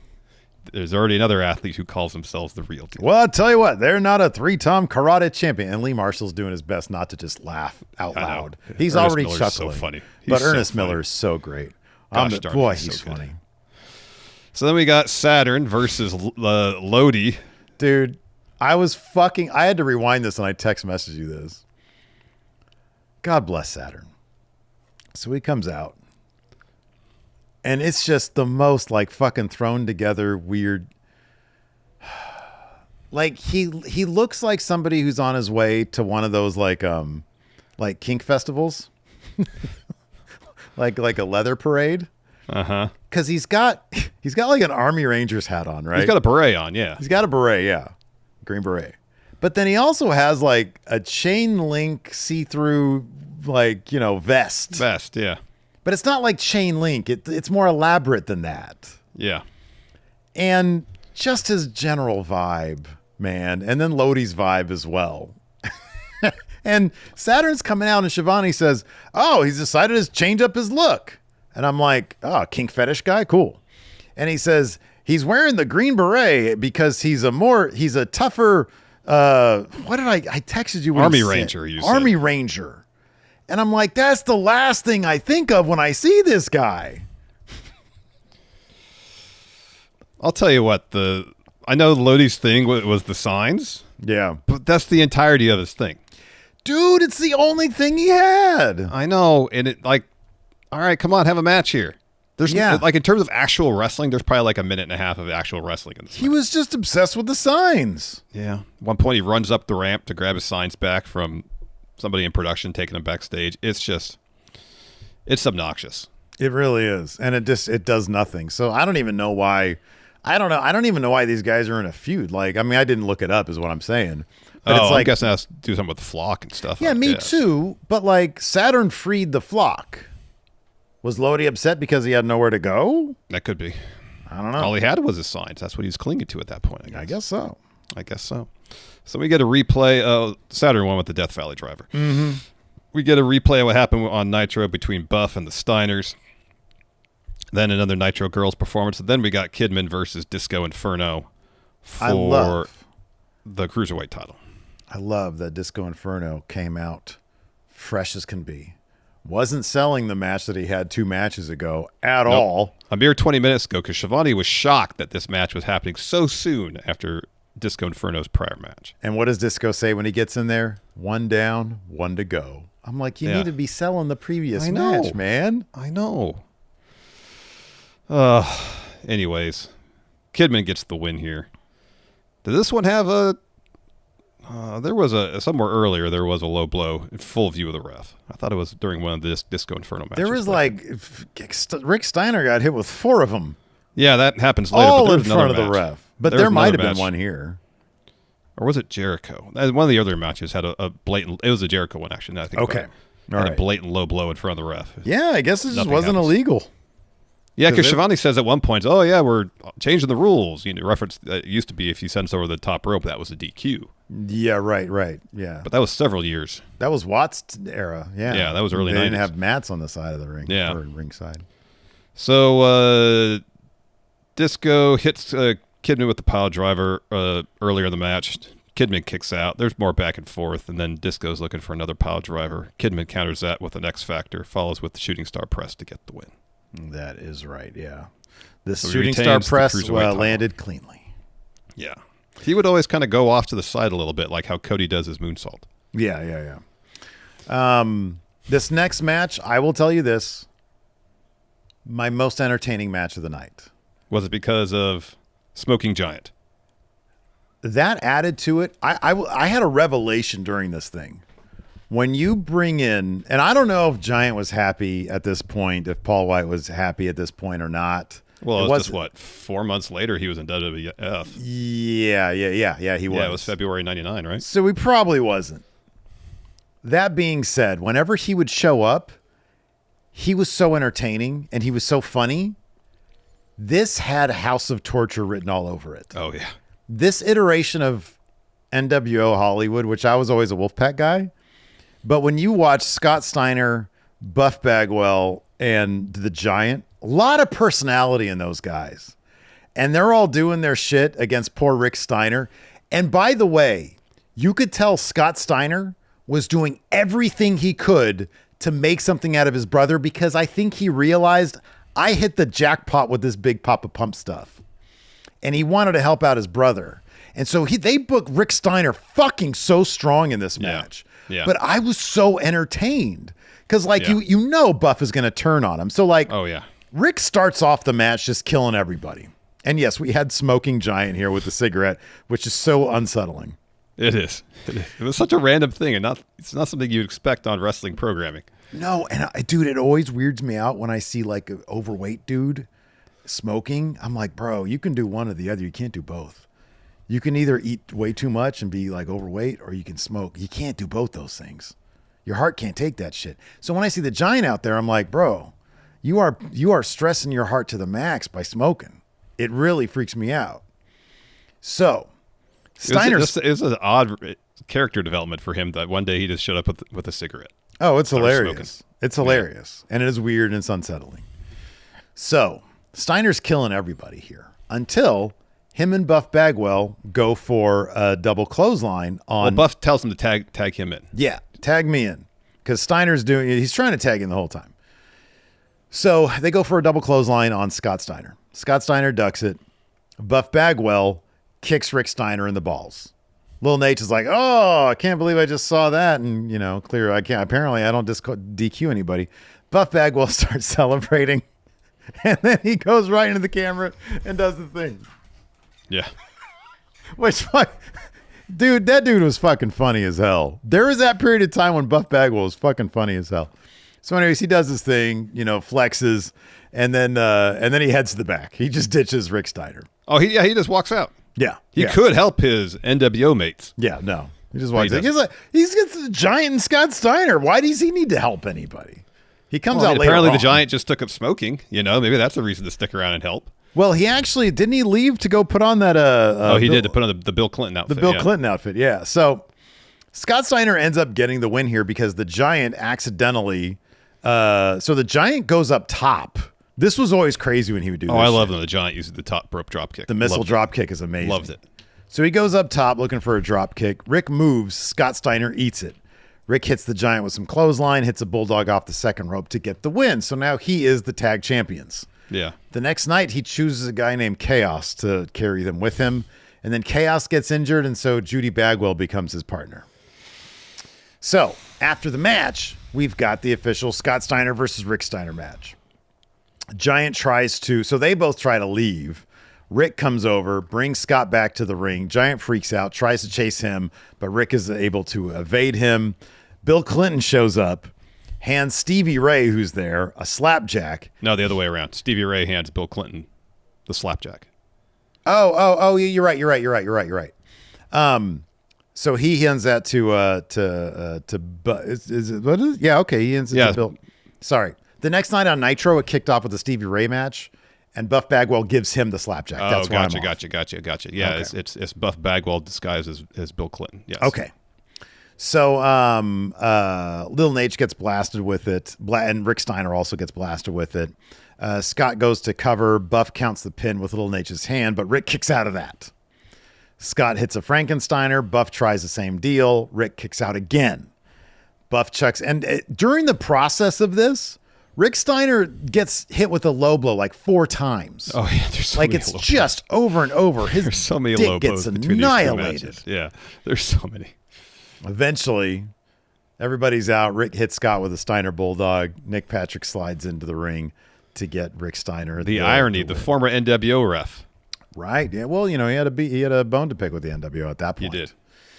There's already another athlete who calls themselves the real deal. Well, I'll tell you what, they're not a 3-time karate champion. And Lee Marshall's doing his best not to just laugh out loud. He's Ernest already Miller's chuckling. so funny. But He's so Ernest funny. Miller is so great. Gosh darn it, Boy, he's he's so good. funny. So then we got Saturn versus Lodi. Dude, I had to rewind this and I text messaged you this. God bless Saturn. So he comes out. And it's just the most like fucking thrown together weird. Like he looks like somebody who's on his way to one of those like kink festivals. like a leather parade. Uh-huh. Cause he's got like an Army Rangers hat on, right? He's got a beret on, yeah. He's got a beret, yeah. Green beret. But then he also has like a chain link see-through vest. Vest, yeah. But it's not like chain link. It's more elaborate than that. Yeah. And just his general vibe, man. And then Lodi's vibe as well. And Saturn's coming out and Shivani says, oh, he's decided to change up his look. And I'm like, oh, kink fetish guy? Cool. And he says, he's wearing the green beret because he's a tougher, what did I texted you? Army Ranger, you said. Army Ranger. And I'm like, that's the last thing I think of when I see this guy. I'll tell you what, I know Lodi's thing was the signs. Yeah. But that's the entirety of his thing. Dude, it's the only thing he had. I know. And it all right, come on, have a match here. There's in terms of actual wrestling, there's probably like a minute and a half of actual wrestling in this. He was just obsessed with the signs. Yeah. At one point he runs up the ramp to grab his signs back from somebody in production taking him backstage. It's obnoxious. It really is. And it does nothing. So I don't even know why. I don't know. I don't even know why these guys are in a feud. I didn't look it up is what I'm saying. But it's I'm guessing that's do something with the flock and stuff. Yeah, me too. But Saturn freed the flock. Was Lodi upset because he had nowhere to go? That could be. I don't know. All he had was his signs. That's what he was clinging to at that point, I guess so. I guess so. So we get a replay. Saturn won with the Death Valley driver. Mm-hmm. We get a replay of what happened on Nitro between Buff and the Steiners. Then another Nitro Girls performance. And then we got Kidman versus Disco Inferno for the Cruiserweight title. I love that Disco Inferno came out fresh as can be. Wasn't selling the match that he had 2 matches ago at all. A mere 20 minutes ago, because Shivani was shocked that this match was happening so soon after Disco Inferno's prior match. And what does Disco say when he gets in there? 1 down, 1 to go. I'm like, you need to be selling the previous match, man. I know. Anyways, Kidman gets the win here. Did this one have a... there was somewhere earlier there was a low blow in full view of the ref. I thought it was during one of this Disco Inferno matches. There was Rick Steiner got hit with 4 of them. Yeah, that happens later. All but in front of the ref. But there might have been one here. Or was it Jericho? One of the other matches had a blatant... It was a Jericho one, actually. Now I think okay. All right. A blatant low blow in front of the ref. Yeah, I guess it just wasn't illegal. Yeah, because Shivani says at one point, "Oh yeah, we're changing the rules." Reference it used to be if you sent us over the top rope, that was a DQ. Yeah, right. Yeah, but that was several years. That was Watt's era. Yeah, that was early. They 90s. didn't have mats on the side of the ring. Yeah, or ringside. So Disco hits Kidman with the pile driver earlier in the match. Kidman kicks out. There's more back and forth, and then Disco's looking for another pile driver. Kidman counters that with an X Factor, follows with the shooting star press to get the win. That is right, yeah. This shooting star press landed cleanly. Yeah. He would always kind of go off to the side a little bit, like how Cody does his moonsault. Yeah. This next match, I will tell you this, my most entertaining match of the night. Was it because of Smoking Giant? That added to it. I had a revelation during this thing. When you bring in, and I don't know if Giant was happy at this point, if Paul White was happy at this point or not. Well, it was just, what, 4 months later he was in WWF. Yeah, he was. Yeah, it was February 99, right? So he probably wasn't. That being said, whenever he would show up, he was so entertaining and he was so funny. This had House of Torture written all over it. Oh, yeah. This iteration of NWO Hollywood, which I was always a Wolfpack guy, but when you watch Scott Steiner, Buff Bagwell, and the Giant, a lot of personality in those guys. And they're all doing their shit against poor Rick Steiner. And by the way, you could tell Scott Steiner was doing everything he could to make something out of his brother, because I think he realized I hit the jackpot with this Big Papa Pump stuff. And he wanted to help out his brother. And so they booked Rick Steiner fucking so strong in this match. Yeah. But I was so entertained because, you know, Buff is going to turn on him. So, oh, yeah. Rick starts off the match just killing everybody. And yes, we had Smoking Giant here with the cigarette, which is so unsettling. It is. It was such a random thing, and it's not something you'd expect on wrestling programming. No, and dude, it always weirds me out when I see like an overweight dude smoking. I'm like, bro, you can do one or the other. You can't do both. You can either eat way too much and be like overweight, or you can smoke. You can't do both those things. Your heart can't take that shit. So when I see the Giant out there, I'm like, bro, you are stressing your heart to the max by smoking. It really freaks me out. So Steiner's it was an odd character development for him that one day he just showed up with a cigarette. Oh, it's hilarious. It's hilarious. Yeah. And it is weird and it's unsettling. So Steiner's killing everybody here until him and Buff Bagwell go for a double clothesline on. Well, Buff tells him to tag him in. Yeah, tag me in. Because Steiner's he's trying to tag in the whole time. So they go for a double clothesline on Scott Steiner. Scott Steiner ducks it. Buff Bagwell kicks Rick Steiner in the balls. Lil Nate is like, oh, I can't believe I just saw that. And, clear, I can't. Apparently, I don't DQ anybody. Buff Bagwell starts celebrating. And then he goes right into the camera and does the thing. Yeah. Which, dude, that dude was fucking funny as hell. There was that period of time when Buff Bagwell was fucking funny as hell. So anyways, he does his thing, flexes, and then he heads to the back. He just ditches Rick Steiner. Oh, he just walks out. Yeah. He could help his NWO mates. Yeah, no. He just walks out. He's got the Giant and Scott Steiner. Why does he need to help anybody? He comes out later. Apparently on. The Giant just took up smoking. Maybe that's a reason to stick around and help. Well, he actually, didn't he leave to go put on that? He did, to put on the Bill Clinton outfit. The Bill Clinton outfit, yeah. So Scott Steiner ends up getting the win here because the Giant accidentally, so the Giant goes up top. This was always crazy when he would do this. Oh, I love when the Giant uses the top rope drop kick. The missile drop kick is amazing. Loved it. So he goes up top looking for a drop kick. Rick moves. Scott Steiner eats it. Rick hits the Giant with some clothesline, hits a bulldog off the second rope to get the win. So now he is the tag champions. Yeah. The next night, he chooses a guy named Chaos to carry them with him. And then Chaos gets injured, and so Judy Bagwell becomes his partner. So after the match, we've got the official Scott Steiner versus Rick Steiner match. Giant tries to, so they both try to leave. Rick comes over, brings Scott back to the ring. Giant freaks out, tries to chase him, but Rick is able to evade him. Bill Clinton shows up, hands Stevie Ray, who's there, a slapjack. No, the other way around. Stevie Ray hands Bill Clinton the slapjack. Oh, you're right. So he hands that to what is it? Yeah, okay, he hands it to Bill. Sorry. The next night on Nitro, it kicked off with the Stevie Ray match, and Buff Bagwell gives him the slapjack. Oh, That's gotcha. Yeah, Okay. it's Buff Bagwell disguised as Bill Clinton. Yes. Okay. So Lil Nate gets blasted with it, and Rick Steiner also gets blasted with it. Scott goes to cover. Buff counts the pin with Lil Nate's hand, but Rick kicks out of that. Scott hits a Frankensteiner. Buff tries the same deal. Rick kicks out again. Buff checks. And during the process of this, Rick Steiner gets hit with a low blow like 4 times. Oh, yeah. There's so like many it's low just over and over. There's so many dick low gets blows between annihilated. these 2 matches. Yeah, there's so many. Eventually, everybody's out. Rick hits Scott with a Steiner Bulldog. Nick Patrick slides into the ring to get Rick Steiner. The irony, the former NWO ref. Right. Yeah. Well, he had a bone to pick with the NWO at that point.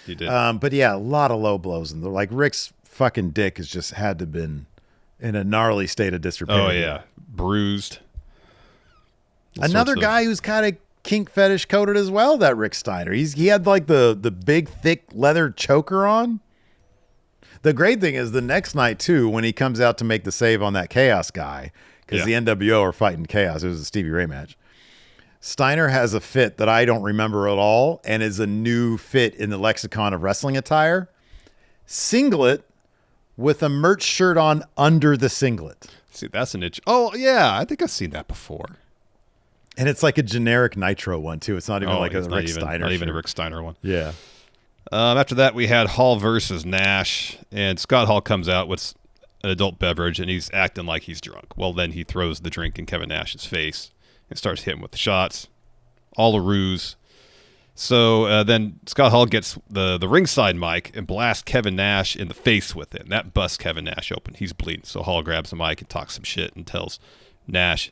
He did. But yeah, a lot of low blows, and like Rick's fucking dick has just had to been in a gnarly state of disrepair. Oh yeah, bruised. Another guy who's kind of kink fetish coated as well. That Rick Steiner. He had like the big thick leather choker on. The great thing is the next night too, when he comes out to make the save on that Chaos guy, because the NWO are fighting Chaos. It was a Stevie Ray match. Steiner has a fit that I don't remember at all, and is a new fit in the lexicon of wrestling attire. Singlet with a merch shirt on under the singlet. See, that's an itch. Oh yeah, I think I've seen that before. And it's like a generic Nitro one too. It's not even like a Rick Steiner. Not even a Rick Steiner one. Yeah. After that, we had Hall versus Nash, and Scott Hall comes out with an adult beverage, and he's acting like he's drunk. Well, then he throws the drink in Kevin Nash's face and starts hitting with the shots. All a ruse. So then Scott Hall gets the ringside mic and blasts Kevin Nash in the face with it. And that busts Kevin Nash open. He's bleeding. So Hall grabs the mic and talks some shit and tells Nash,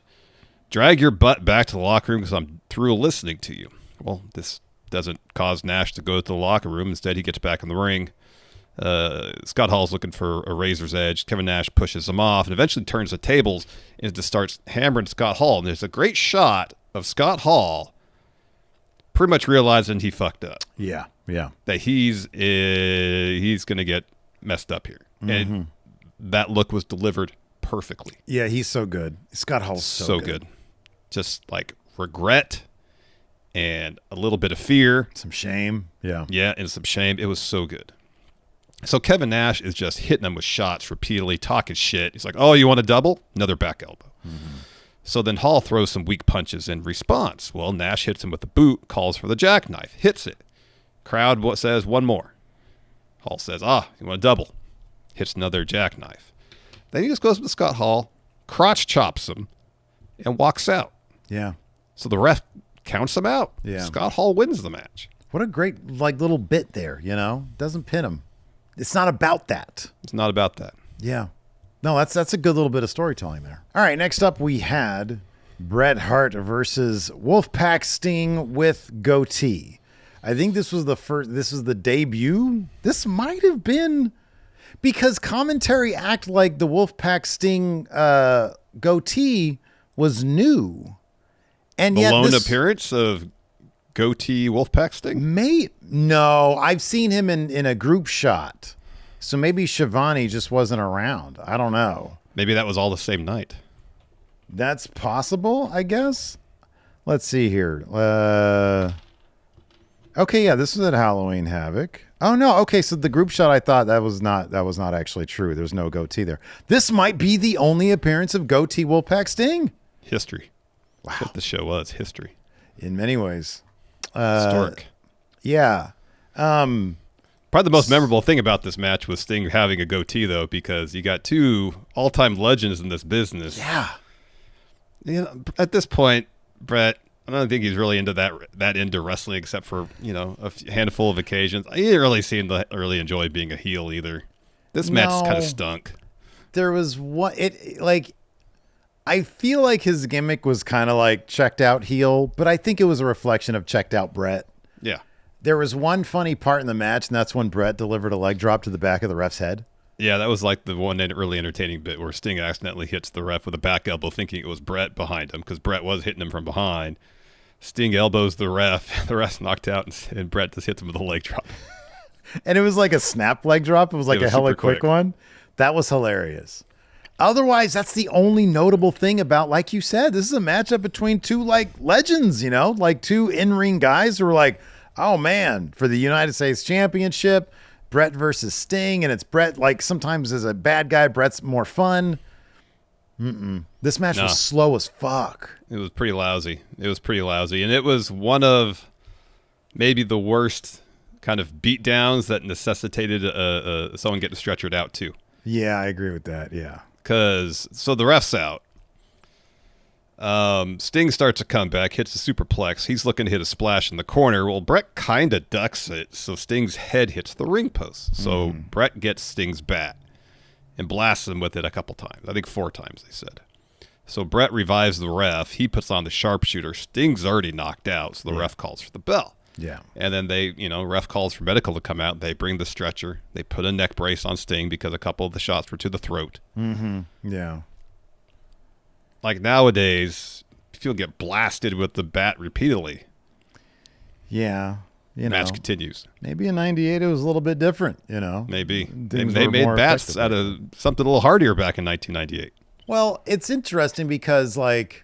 "Drag your butt back to the locker room because I'm through listening to you." Well, this doesn't cause Nash to go to the locker room. Instead, he gets back in the ring. Scott Hall's looking for a razor's edge. Kevin Nash pushes him off and eventually turns the tables and just starts hammering Scott Hall. And there's a great shot of Scott Hall pretty much realizing he fucked up. Yeah. That he's going to get messed up here. Mm-hmm. And that look was delivered perfectly. Yeah, he's so good. Scott Hall's so good. Just like regret and a little bit of fear. Some shame. Yeah. Yeah, and some shame. It was so good. So Kevin Nash is just hitting him with shots repeatedly, talking shit. He's like, "Oh, you want a double?" Another back elbow. Mm-hmm. So then Hall throws some weak punches in response. Well, Nash hits him with the boot, calls for the jackknife, hits it. Crowd says one more. Hall says, "You want a double?" Hits another jackknife. Then he just goes to Scott Hall, crotch chops him, and walks out. Yeah. So the ref counts him out. Yeah. Scott Hall wins the match. What a great little bit there, Doesn't pin him. It's not about that. It's not about that. Yeah. No, that's a good little bit of storytelling there. All right, next up we had Bret Hart versus Wolfpack Sting with goatee. I think this was the debut. This might have been because commentary act like the Wolfpack Sting goatee was new. And the yet lone appearance of goatee Wolfpack Sting? No, I've seen him in a group shot. So maybe Shivani just wasn't around. I don't know. Maybe that was all the same night. That's possible, I guess. Let's see here. Okay, yeah, this was at Halloween Havoc. Oh no, okay, so the group shot, I thought that was not actually true. There's no goatee there. This might be the only appearance of goatee Wolfpack Sting. History. Wow. That's what the show was, history. In many ways. Historic. Yeah. Probably the most memorable thing about this match was Sting having a goatee, though, because you got 2 all-time legends in this business. Yeah. At this point, Bret, I don't think he's really into that into wrestling, except for a handful of occasions. He didn't really seem to really enjoy being a heel either. This match kind of stunk. There was I feel like his gimmick was kind of like checked out heel, but I think it was a reflection of checked out Bret. Yeah. There was one funny part in the match, and that's when Bret delivered a leg drop to the back of the ref's head. Yeah, that was like the one really entertaining bit where Sting accidentally hits the ref with a back elbow thinking it was Bret behind him because Bret was hitting him from behind. Sting elbows the ref. The ref's knocked out, and Bret just hits him with a leg drop. And it was like a snap leg drop. It was like a hella quick one. That was hilarious. Otherwise, that's the only notable thing about, like you said, this is a matchup between two like legends, like two in-ring guys who are like, oh man, for the United States Championship, Brett versus Sting, and it's Brett like sometimes as a bad guy, Brett's more fun. This match was slow as fuck. It was pretty lousy. And it was one of maybe the worst kind of beatdowns that necessitated someone getting stretchered out too. Yeah, I agree with that. Yeah. So the ref's out. Sting starts a comeback, hits the superplex. He's looking to hit a splash in the corner. Well, Brett kind of ducks it, so Sting's head hits the ring post. So Brett gets Sting's bat and blasts him with it a couple times. I think 4 times, they said. So Brett revives the ref. He puts on the sharpshooter. Sting's already knocked out, so the ref calls for the bell. Yeah. And then ref calls for medical to come out. They bring the stretcher. They put a neck brace on Sting because a couple of the shots were to the throat. Yeah. Like nowadays, people get blasted with the bat repeatedly. Yeah. Match continues. Maybe in 98 it was a little bit different, Maybe. They made bats out of something a little hardier back in 1998. Well, it's interesting because, like,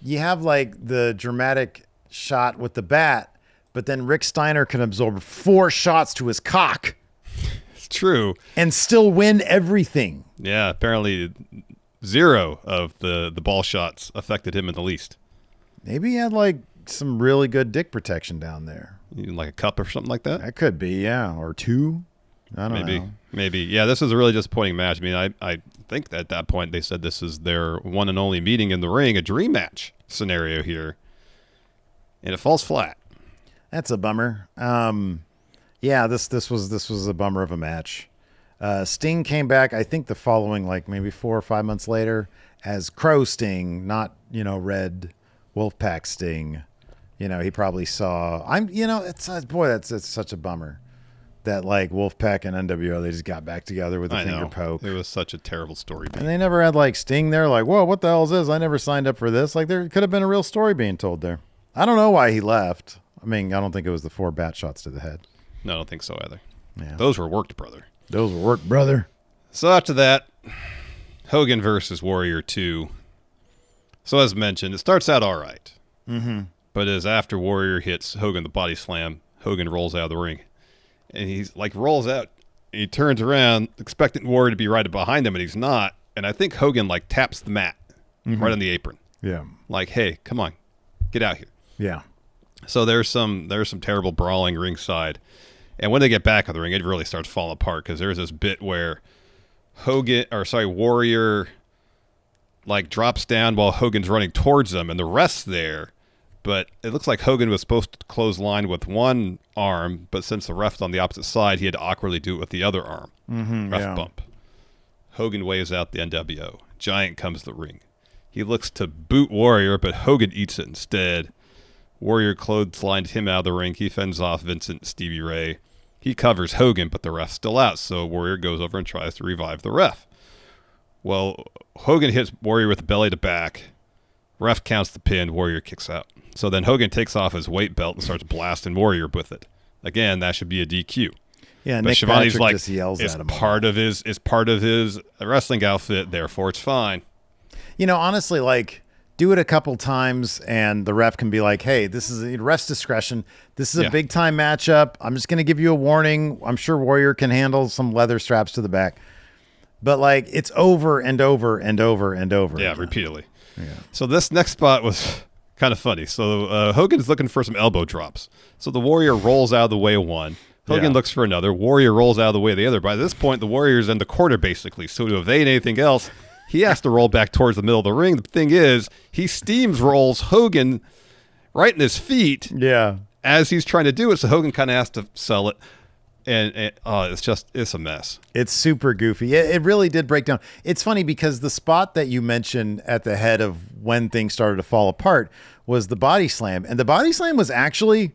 you have, like, the dramatic shot with the bat, but then Rick Steiner can absorb 4 shots to his cock. It's true. And still win everything. Yeah, apparently 0 of the ball shots affected him in the least. Maybe he had, like, some really good dick protection down there. Like a cup or something like that? That could be, yeah. Or 2. I don't know. Maybe. Yeah, this was a really disappointing match. I mean, I think that at that point they said this is their one and only meeting in the ring, a dream match scenario here. And it falls flat. That's a bummer. Yeah, this was a bummer of a match. Sting came back, I think the following, like maybe 4 or 5 months later, as Crow Sting, not, Red Wolfpack Sting. He probably saw, it's such a bummer that like Wolfpack and NWO, they just got back together with a finger poke. It was such a terrible story. And they never had like Sting there, like, whoa, what the hell is this? I never signed up for this. Like there could have been a real story being told there. I don't know why he left. I mean, I don't think it was the 4 bat shots to the head. No, I don't think so either. Yeah. Those were worked, brother. Those were worked, brother. So after that, Hogan versus Warrior 2. So as mentioned, it starts out all right. But as after Warrior hits Hogan the body slam, Hogan rolls out of the ring. And he's like rolls out. He turns around, expecting Warrior to be right behind him, and he's not. And I think Hogan like taps the mat right on the apron. Yeah. Like, hey, come on, get out here. Yeah. So there's some terrible brawling ringside. And when they get back on the ring, it really starts falling apart because there's this bit where Warrior like drops down while Hogan's running towards them, and the ref's there. But it looks like Hogan was supposed to clothesline with one arm, but since the ref's on the opposite side, he had to awkwardly do it with the other arm. Ref bump. Hogan waves out the NWO. Giant comes to the ring. He looks to boot Warrior, but Hogan eats it instead. Warrior clotheslined him out of the ring. He fends off Vincent and Stevie Ray. He covers Hogan, but the ref's still out, so Warrior goes over and tries to revive the ref. Well, Hogan hits Warrior with the belly to back. Ref counts the pin. Warrior kicks out. So then Hogan takes off his weight belt and starts blasting Warrior with it. Again, that should be a DQ. Yeah, but Nick Shivani's Patrick like, just yells it's at him. part of his wrestling outfit, therefore it's fine. Honestly, like, do it a couple times and the ref can be like, hey, this is a ref's discretion. This is a big time matchup. I'm just going to give you a warning. I'm sure Warrior can handle some leather straps to the back. But like, it's over and over and over and over. Yeah, again. repeatedly. Yeah. So this next spot was kind of funny. So Hogan's looking for some elbow drops. So the Warrior rolls out of the way of one. Hogan looks for another. Warrior rolls out of the way of the other. By this point, the Warrior's in the corner, basically. So to evade anything else, he has to roll back towards the middle of the ring. The thing is, he steams rolls Hogan right in his feet as he's trying to do it. So Hogan kind of has to sell it. And it's a mess. It's super goofy. It really did break down. It's funny because the spot that you mentioned at the head of when things started to fall apart was the body slam. And the body slam was actually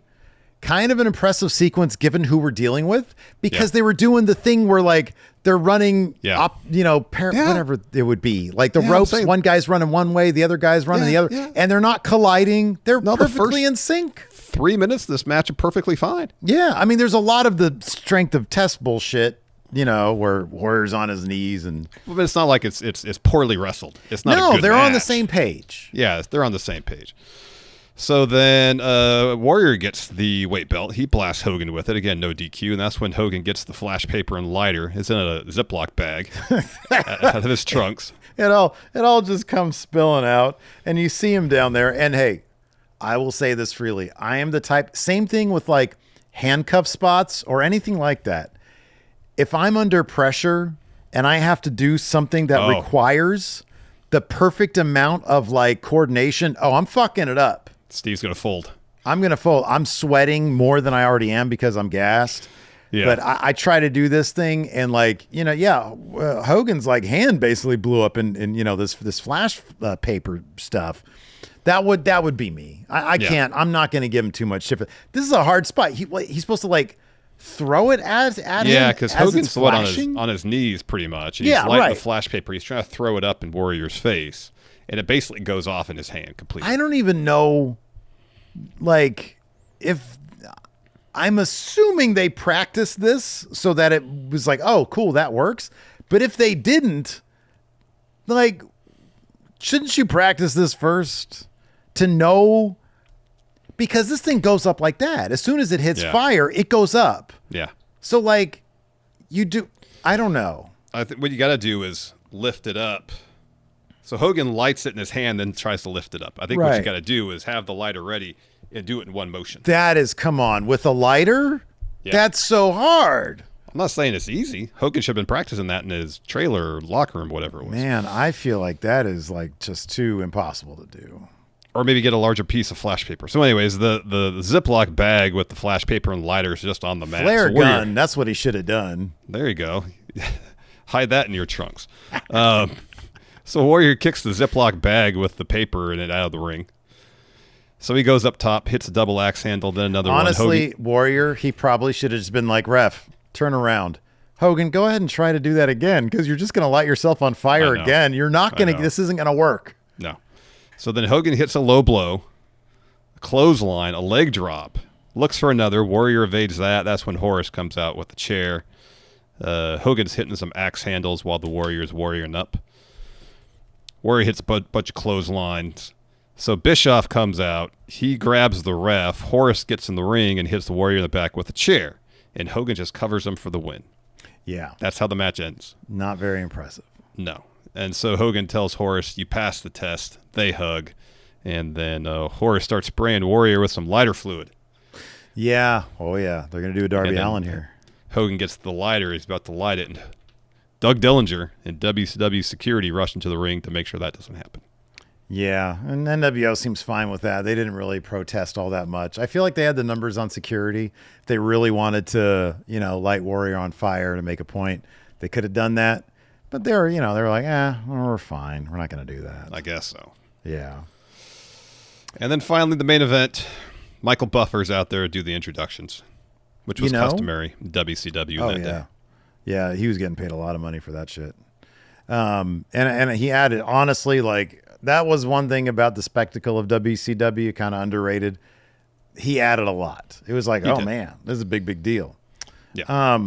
kind of an impressive sequence given who we're dealing with, because they were doing the thing where like they're running up, whatever it would be. Like the ropes, one guy's running one way, the other guy's running the other, and they're not colliding. They're perfectly in sync. 3 minutes, this match is perfectly fine. Yeah, I mean, there's a lot of the strength of test bullshit, where Warrior's on his knees and. But it's not like it's poorly wrestled. It's not. No, a good they're match. on the same page. Yeah, they're on the same page. So then Warrior gets the weight belt. He blasts Hogan with it. Again, no DQ. And that's when Hogan gets the flash paper and lighter. It's in a Ziploc bag out of his trunks. It all just comes spilling out. And you see him down there. And hey, I will say this freely. I am the type, same thing with like handcuff spots or anything like that. If I'm under pressure and I have to do something that requires the perfect amount of like coordination, I'm fucking it up. Steve's going to fold. I'm going to fold. I'm sweating more than I already am because I'm gassed. Yeah. But I try to do this thing and like, Hogan's like hand basically blew up in this flash paper stuff. That would be me. I can't. I'm not going to give him too much shit. This is a hard spot. He's supposed to like throw it at him. Yeah, because Hogan's on his knees pretty much. He's lighting the flash paper. He's trying to throw it up in Warrior's face. And it basically goes off in his hand completely. I don't even know, like, if I'm assuming they practiced this so that it was like, oh, cool, that works. But if they didn't, like, shouldn't you practice this first to know? Because this thing goes up like that. As soon as it hits fire, it goes up. Yeah. So, like, I don't know. I think what you got to do is lift it up. So Hogan lights it in his hand, then tries to lift it up. I think what you got to do is have the lighter ready and do it in one motion. That is, come on, with a lighter? Yeah. That's so hard. I'm not saying it's easy. Hogan should have been practicing that in his trailer, locker room, whatever it was. Man, I feel like that is like just too impossible to do. Or maybe get a larger piece of flash paper. So anyways, the Ziploc bag with the flash paper and lighter is just on the mat. Flare gun, that's what he should have done. There you go. Hide that in your trunks. So Warrior kicks the Ziploc bag with the paper in it out of the ring. So he goes up top, hits a double axe handle, then another one. Honestly, Warrior, he probably should have just been like, ref, turn around. Hogan, go ahead and try to do that again because you're just going to light yourself on fire again. You're not going to, this isn't going to work. No. So then Hogan hits a low blow, a clothesline, a leg drop, looks for another. Warrior evades that. That's when Horace comes out with the chair. Hogan's hitting some axe handles while the Warrior's warrioring up. Warrior hits a bunch of clotheslines. So Bischoff comes out. He grabs the ref. Horace gets in the ring and hits the Warrior in the back with a chair. And Hogan just covers him for the win. Yeah. That's how the match ends. Not very impressive. No. And so Hogan tells Horace, you passed the test. They hug. And then Horace starts spraying Warrior with some lighter fluid. Yeah. Oh, yeah. They're going to do a Darby Allin here. Hogan gets the lighter. He's about to light it. And Doug Dillinger and WCW security rush into the ring to make sure that doesn't happen. Yeah, and NWO seems fine with that. They didn't really protest all that much. I feel like they had the numbers on security. If they really wanted to, light Warrior on fire to make a point, they could have done that. But they were like, we're fine. We're not going to do that. I guess so. Yeah. And then finally, the main event. Michael Buffer's out there to do the introductions, which was customary in WCW that day. Yeah, he was getting paid a lot of money for that shit. And he added, honestly, like, that was one thing about the spectacle of WCW, kind of underrated. He added a lot. It was like, man, this is a big, big deal. Yeah.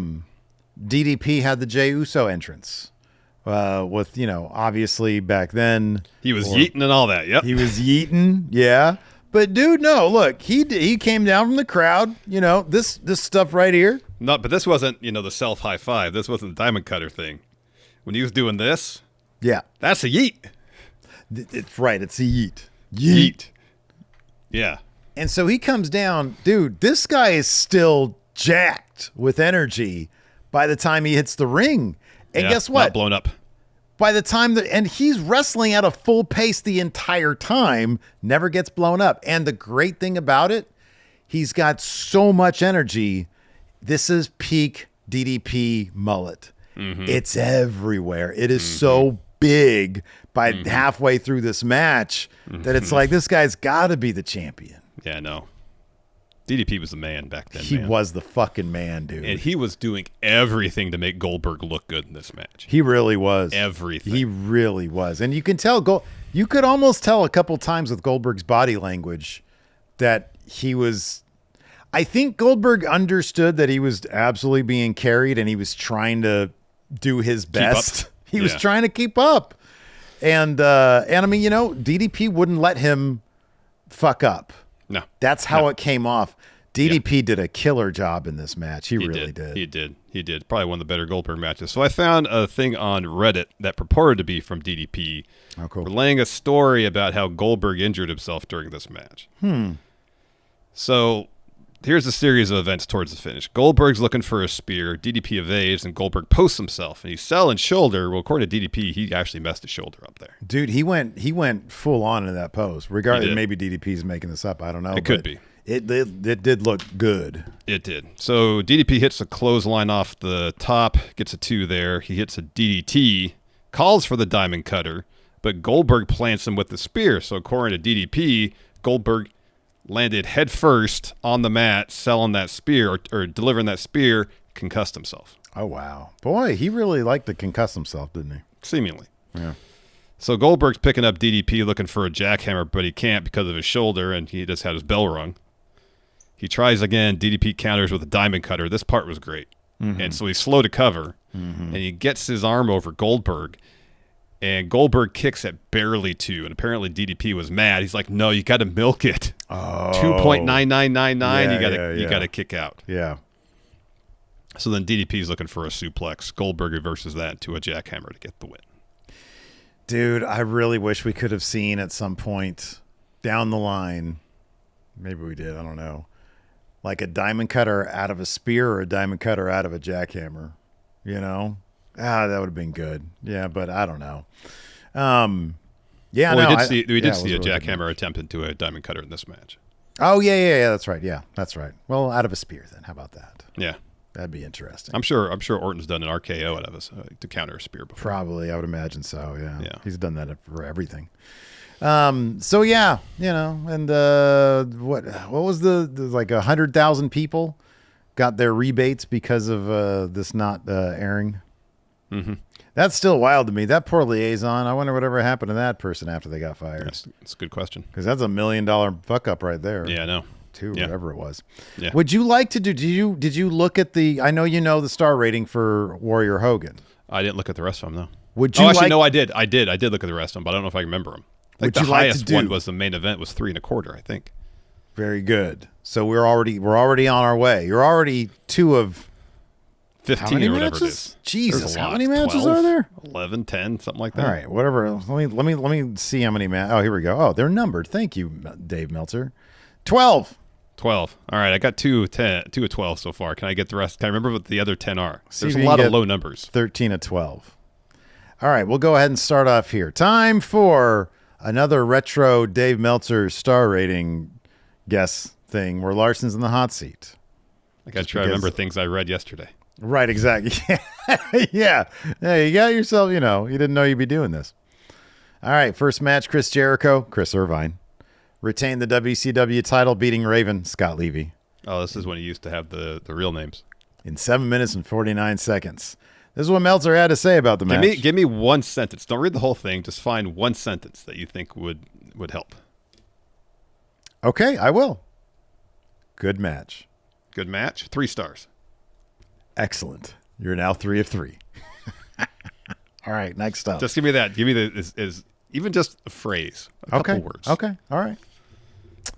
DDP had the Jey Uso entrance with, obviously back then. He was yeeting and all that, yep. He was yeeting, yeah. But, dude, no, look, he came down from the crowd, this stuff right here. No, but this wasn't, the self high five. This wasn't the diamond cutter thing. When he was doing this, that's a yeet. It's right. It's a yeet. Yeet. Yeah. And so he comes down. Dude, this guy is still jacked with energy by the time he hits the ring. And guess what? Not blown up. By the time and he's wrestling at a full pace the entire time, never gets blown up. And the great thing about it, he's got so much energy. This is peak DDP mullet. Mm-hmm. It's everywhere. It is so big by halfway through this match that it's like, this guy's got to be the champion. Yeah, no. DDP was the man back then. He was the fucking man, dude. And he was doing everything to make Goldberg look good in this match. He really was. Everything. He really was. And you can tell, you could almost tell a couple times with Goldberg's body language that he was, I think Goldberg understood that he was absolutely being carried and he was trying to do his best. He was trying to keep up. And I mean, DDP wouldn't let him fuck up. No. That's how it came off. DDP did a killer job in this match. He really did. He did. Probably one of the better Goldberg matches. So I found a thing on Reddit that purported to be from DDP. Oh, cool. Relaying a story about how Goldberg injured himself during this match. So here's a series of events towards the finish. Goldberg's looking for a spear. DDP evades, and Goldberg posts himself. And he's selling shoulder. Well, according to DDP, he actually messed his shoulder up there. Dude, he went full on in that pose. Regardless, maybe DDP's making this up. I don't know. It could be. It did look good. It did. So DDP hits a clothesline off the top, gets a 2 there. He hits a DDT, calls for the diamond cutter, but Goldberg plants him with the spear. So according to DDP, Goldberg landed head first on the mat, selling that spear or delivering that spear, concussed himself. Oh, wow. Boy, he really liked to concuss himself, didn't he? Seemingly. Yeah. So Goldberg's picking up DDP looking for a jackhammer, but he can't because of his shoulder, and he just had his bell rung. He tries again. DDP counters with a diamond cutter. This part was great. And so he's slow to cover, and he gets his arm over Goldberg, and Goldberg kicks at barely 2, and apparently DDP was mad. He's like, no, you got to milk it. Oh. 2.9999, you got to kick out. Yeah. So then DDP's looking for a suplex. Goldberg reverses that into a jackhammer to get the win. Dude, I really wish we could have seen at some point down the line, maybe we did, I don't know, like a diamond cutter out of a spear or a diamond cutter out of a jackhammer, that would have been good. Yeah, but I don't know. We did see a jackhammer attempt into a diamond cutter in this match. Oh, yeah, that's right. Yeah, that's right. Well, out of a spear then. How about that? Yeah. That'd be interesting. I'm sure Orton's done an RKO out of us to counter a spear before. Probably, I would imagine so. Yeah. He's done that for everything. So yeah, and what was the like 100,000 people got their rebates because of this not airing. That's still wild to me. That poor liaison. I wonder whatever happened to that person after they got fired. That's a good question. Because that's $1 million fuck up right there. Yeah, I know. Whatever it was. Yeah. Would you like to do? Did you look at the? I know the star rating for Warrior Hogan. I didn't look at the rest of them though. Would you? No, I did. I did look at the rest of them, but I don't know if I remember them. Like the highest one was the main event was 3.25, I think. Very good. So we're already on our way. You're already 2 of 15 or whatever it is. Jesus, how many matches are there? 11, 10, something like that. All right, whatever. Let me see how many matches. Oh, here we go. Oh, they're numbered. Thank you, Dave Meltzer. 12. 12. All right, I got 2 of 12 so far. Can I get the rest? Can I remember what the other 10 are? There's a lot of low numbers. 13 of 12. All right, we'll go ahead and start off here. Time for another retro Dave Meltzer star rating guess thing where Larson's in the hot seat. I got to try to remember things I read yesterday. Right, exactly. Yeah, you got yourself, you didn't know you'd be doing this. All right, first match, Chris Jericho, Chris Irvine. Retained the WCW title, beating Raven, Scott Levy. Oh, this is when he used to have the real names. In 7 minutes and 49 seconds. This is what Meltzer had to say about the match. Give me one sentence. Don't read the whole thing. Just find one sentence that you think would help. Okay, I will. Good match. Good match. 3 stars. Excellent. You're now 3 of 3. All right, next up. Just give me that. Give me is even just a phrase. A couple words. Okay, all right.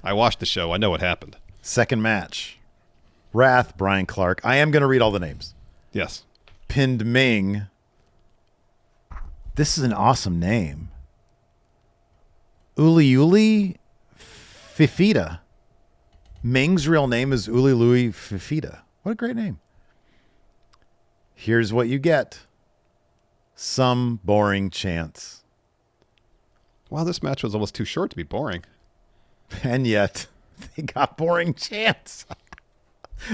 I watched the show. I know what happened. Second match. Wrath, Brian Clark. I am going to read all the names. Yes. Pinned Ming. This is an awesome name. Uli Fifita. Ming's real name is Uli Fifita. What a great name. Here's what you get. Some boring chants. Wow, this match was almost too short to be boring. And yet, they got boring chants.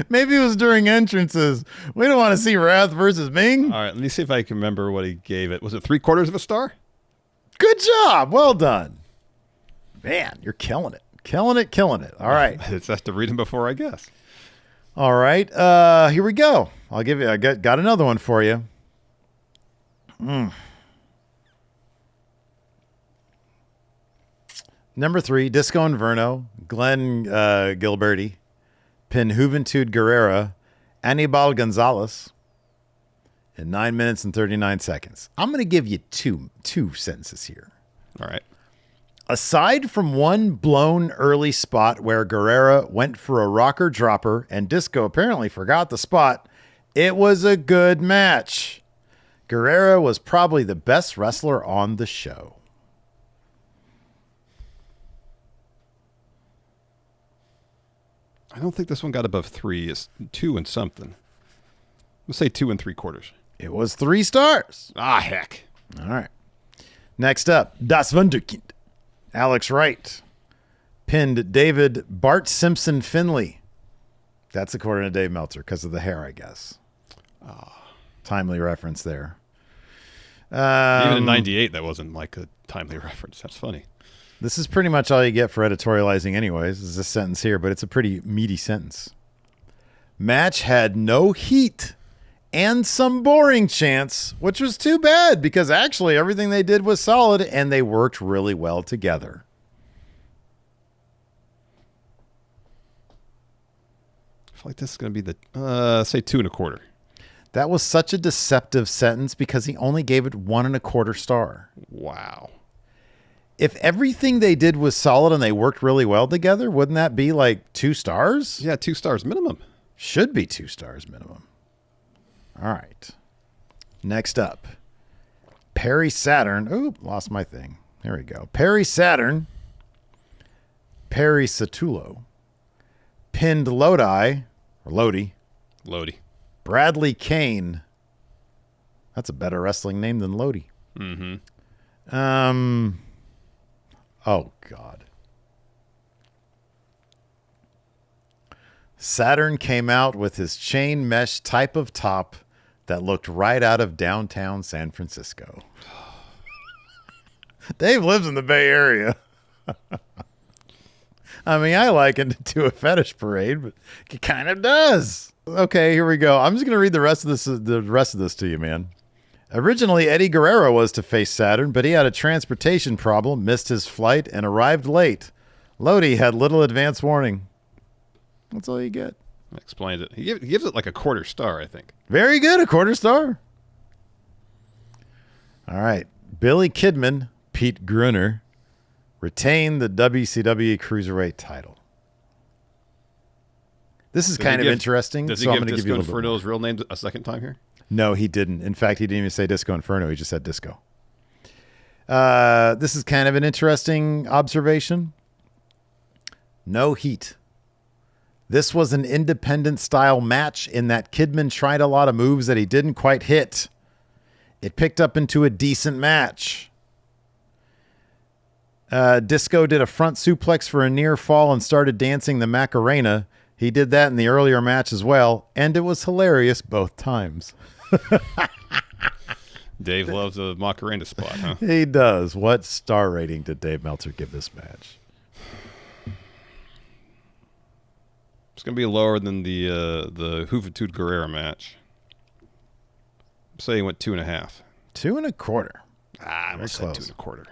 Maybe it was during entrances. We don't want to see Wrath versus Ming. All right, let me see if I can remember what he gave it. Was it 3/4 of a star? Good job. Well done. Man, you're killing it. Killing it. All right. It's just to read them before I guess. All right. Here we go. I got another one for you. Number 3, Disco Inferno, Glenn Gilberti, pinned Juventud Guerrera, Anibal Gonzalez in 9 minutes and 39 seconds. I'm going to give you two sentences here. All right. Aside from one blown early spot where Guerrera went for a rocker dropper and Disco apparently forgot the spot, it was a good match. Guerrera was probably the best wrestler on the show. I don't think this one got above 3. It's 2 and something. Let's say 2 3/4. It was 3 stars. Ah, heck. All right. Next up, Das Wunderkind. Alex Wright pinned David Bart Simpson Finley. That's according to Dave Meltzer because of the hair, I guess. Timely reference there. Even in 98, that wasn't like a timely reference. That's funny. This is pretty much all you get for editorializing anyways. This is a sentence here, but it's a pretty meaty sentence. Match had no heat and some boring chants, which was too bad because actually everything they did was solid and they worked really well together. I feel like this is going to be the, say 2 1/4. That was such a deceptive sentence because he only gave it 1 1/4 star. Wow. If everything they did was solid and they worked really well together, wouldn't that be like 2 stars? Yeah, 2 stars minimum. Should be 2 stars minimum. All right. Next up, Perry Saturn. Oop, lost my thing. There we go. Perry Saturn, Perry Satulo, pinned Lodi, Bradley Kane. That's a better wrestling name than Lodi. Mm-hmm. Oh, God. Saturn came out with his chain mesh type of top that looked right out of downtown San Francisco. Dave lives in the Bay Area. I mean, I likened it to a fetish parade, but it kind of does. Okay, here we go. I'm just going to read the rest of this to you, man. Originally, Eddie Guerrero was to face Saturn, but he had a transportation problem, missed his flight, and arrived late. Lodi had little advance warning. That's all you get. That explains it. He gives it like a 1/4 star, I think. Very good, a 1/4 star. All right. Billy Kidman, Pete Gruner, retained the WCW Cruiserweight title. This is kind of interesting. Does he so I'm give going to give you a little bit Inferno's real name a second time here? No, he didn't. In fact, he didn't even say Disco Inferno. He just said Disco. This is kind of an interesting observation. No heat. This was an independent style match in that Kidman tried a lot of moves that he didn't quite hit. It picked up into a decent match. Disco did a front suplex for a near fall and started dancing the Macarena. He did that in the earlier match as well, and it was hilarious both times. Dave loves a Macarena spot, huh? He does. What star rating did Dave Meltzer give this match? It's going to be lower than the Juventud Guerrera match. Say he went 2.5. 2 1/4. I almost said 2 1/4.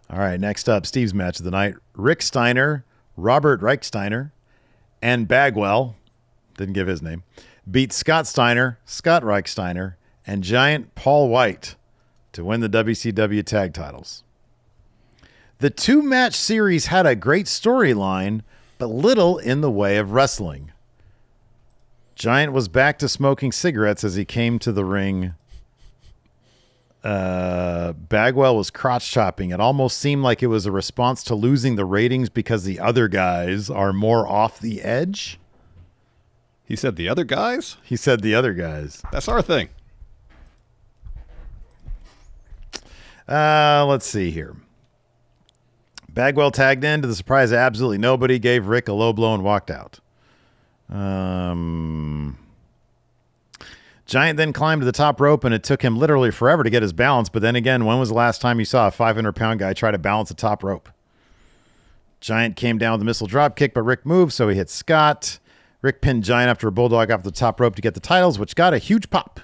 All right, next up, Steve's match of the night. Rick Steiner, Robert Reichsteiner, and Bagwell, didn't give his name, beat Scott Steiner, Scott Reichsteiner, and Giant Paul White to win the WCW tag titles. The 2-match series had a great storyline, but little in the way of wrestling. Giant was back to smoking cigarettes as he came to the ring. Bagwell was crotch chopping. It almost seemed like it was a response to losing the ratings because the other guys are more off the edge. He said the other guys? He said the other guys. That's our thing. Let's see here. Bagwell tagged in to the surprise of absolutely nobody, gave Rick a low blow and walked out. Giant then climbed to the top rope, and it took him literally forever to get his balance. But then again, when was the last time you saw a 500-pound guy try to balance a top rope? Giant came down with a missile drop kick, but Rick moved, so he hit Scott. Rick pinned Giant after a bulldog off the top rope to get the titles, which got a huge pop.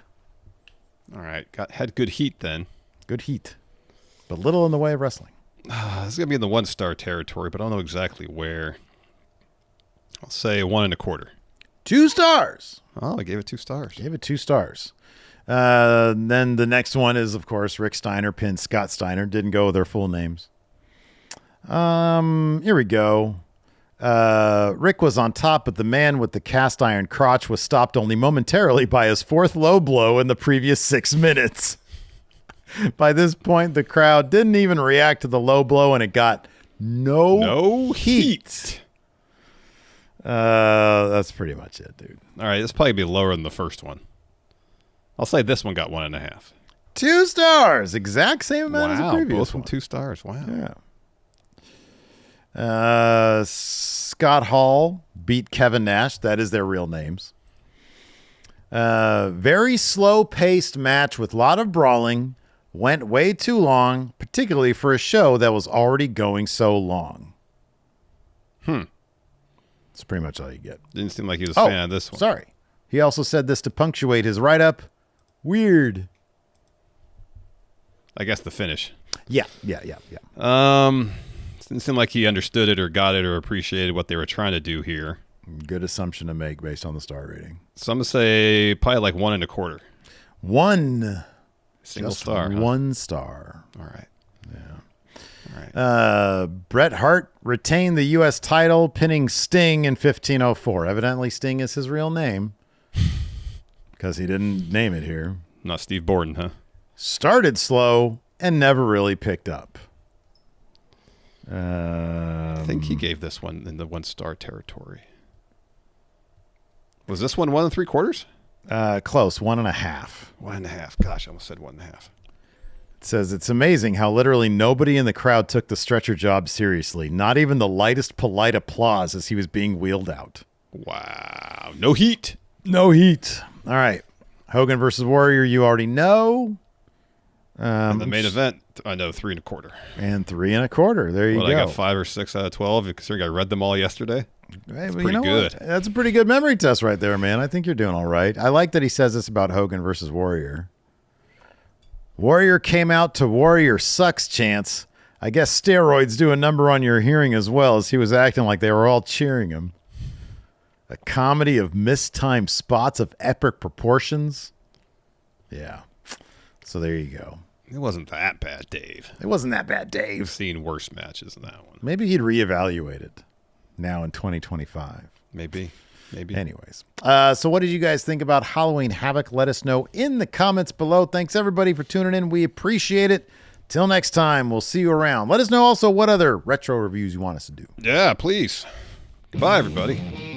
All right. Had good heat then. Good heat, but little in the way of wrestling. This is going to be in the 1-star territory, but I don't know exactly where. I'll say 1.25. 2 stars. Oh, I gave it 2 stars. Gave it 2 stars. Then the next one is, of course, Rick Steiner pinned Scott Steiner. Didn't go with their full names. Here we go. Rick was on top, but the man with the cast iron crotch was stopped only momentarily by his 4th low blow in the previous 6 minutes. By this point, the crowd didn't even react to the low blow, and it got no heat. That's pretty much it, dude. All right, this probably be lower than the first one. I'll say this one got 1.5. 2 stars. Exact same amount as the previous both one. from 2 stars. Wow. Yeah. Scott Hall beat Kevin Nash. That is their real names. Very slow-paced match with a lot of brawling. Went way too long, particularly for a show that was already going so long. That's pretty much all you get. Didn't seem like he was a fan of this one. Sorry. He also said this to punctuate his write-up. Weird. I guess the finish. Yeah. Didn't seem like he understood it or got it or appreciated what they were trying to do here. Good assumption to make based on the star rating. So I'm going to say probably like 1.25. 1. Single Just star. 1 star. All right. Yeah. All right. Bret Hart retained the U.S. title, pinning Sting in 1504. Evidently, Sting is his real name because he didn't name it here. Not Steve Borden, huh? Started slow and never really picked up. I think he gave this one in the 1-star territory. Was this one 1.75? Close, 1.5. 1.5. Gosh, I almost said 1.5. It says it's amazing how literally nobody in the crowd took the stretcher job seriously. Not even the lightest polite applause as he was being wheeled out. Wow. No heat. No heat. All right. Hogan versus Warrior, you already know. And the main event, I know 3.25. And 3.25. There you go. I got 5 or 6 out of 12, considering I read them all yesterday. Hey, pretty good. What? That's a pretty good memory test right there, man. I think you're doing all right. I like that he says this about Hogan versus Warrior. Warrior came out to Warrior sucks chants. I guess steroids do a number on your hearing as well, as he was acting like they were all cheering him. A comedy of mistimed spots of epic proportions. Yeah. So there you go. It wasn't that bad, Dave. It wasn't that bad, We've Dave. seen worse matches than that one. Maybe he'd reevaluate it now in 2025. Maybe. Anyways. So what did you guys think about Halloween Havoc? Let us know in the comments below. Thanks, everybody, for tuning in. We appreciate it. Till next time, we'll see you around. Let us know also what other retro reviews you want us to do. Yeah, please. Goodbye, everybody.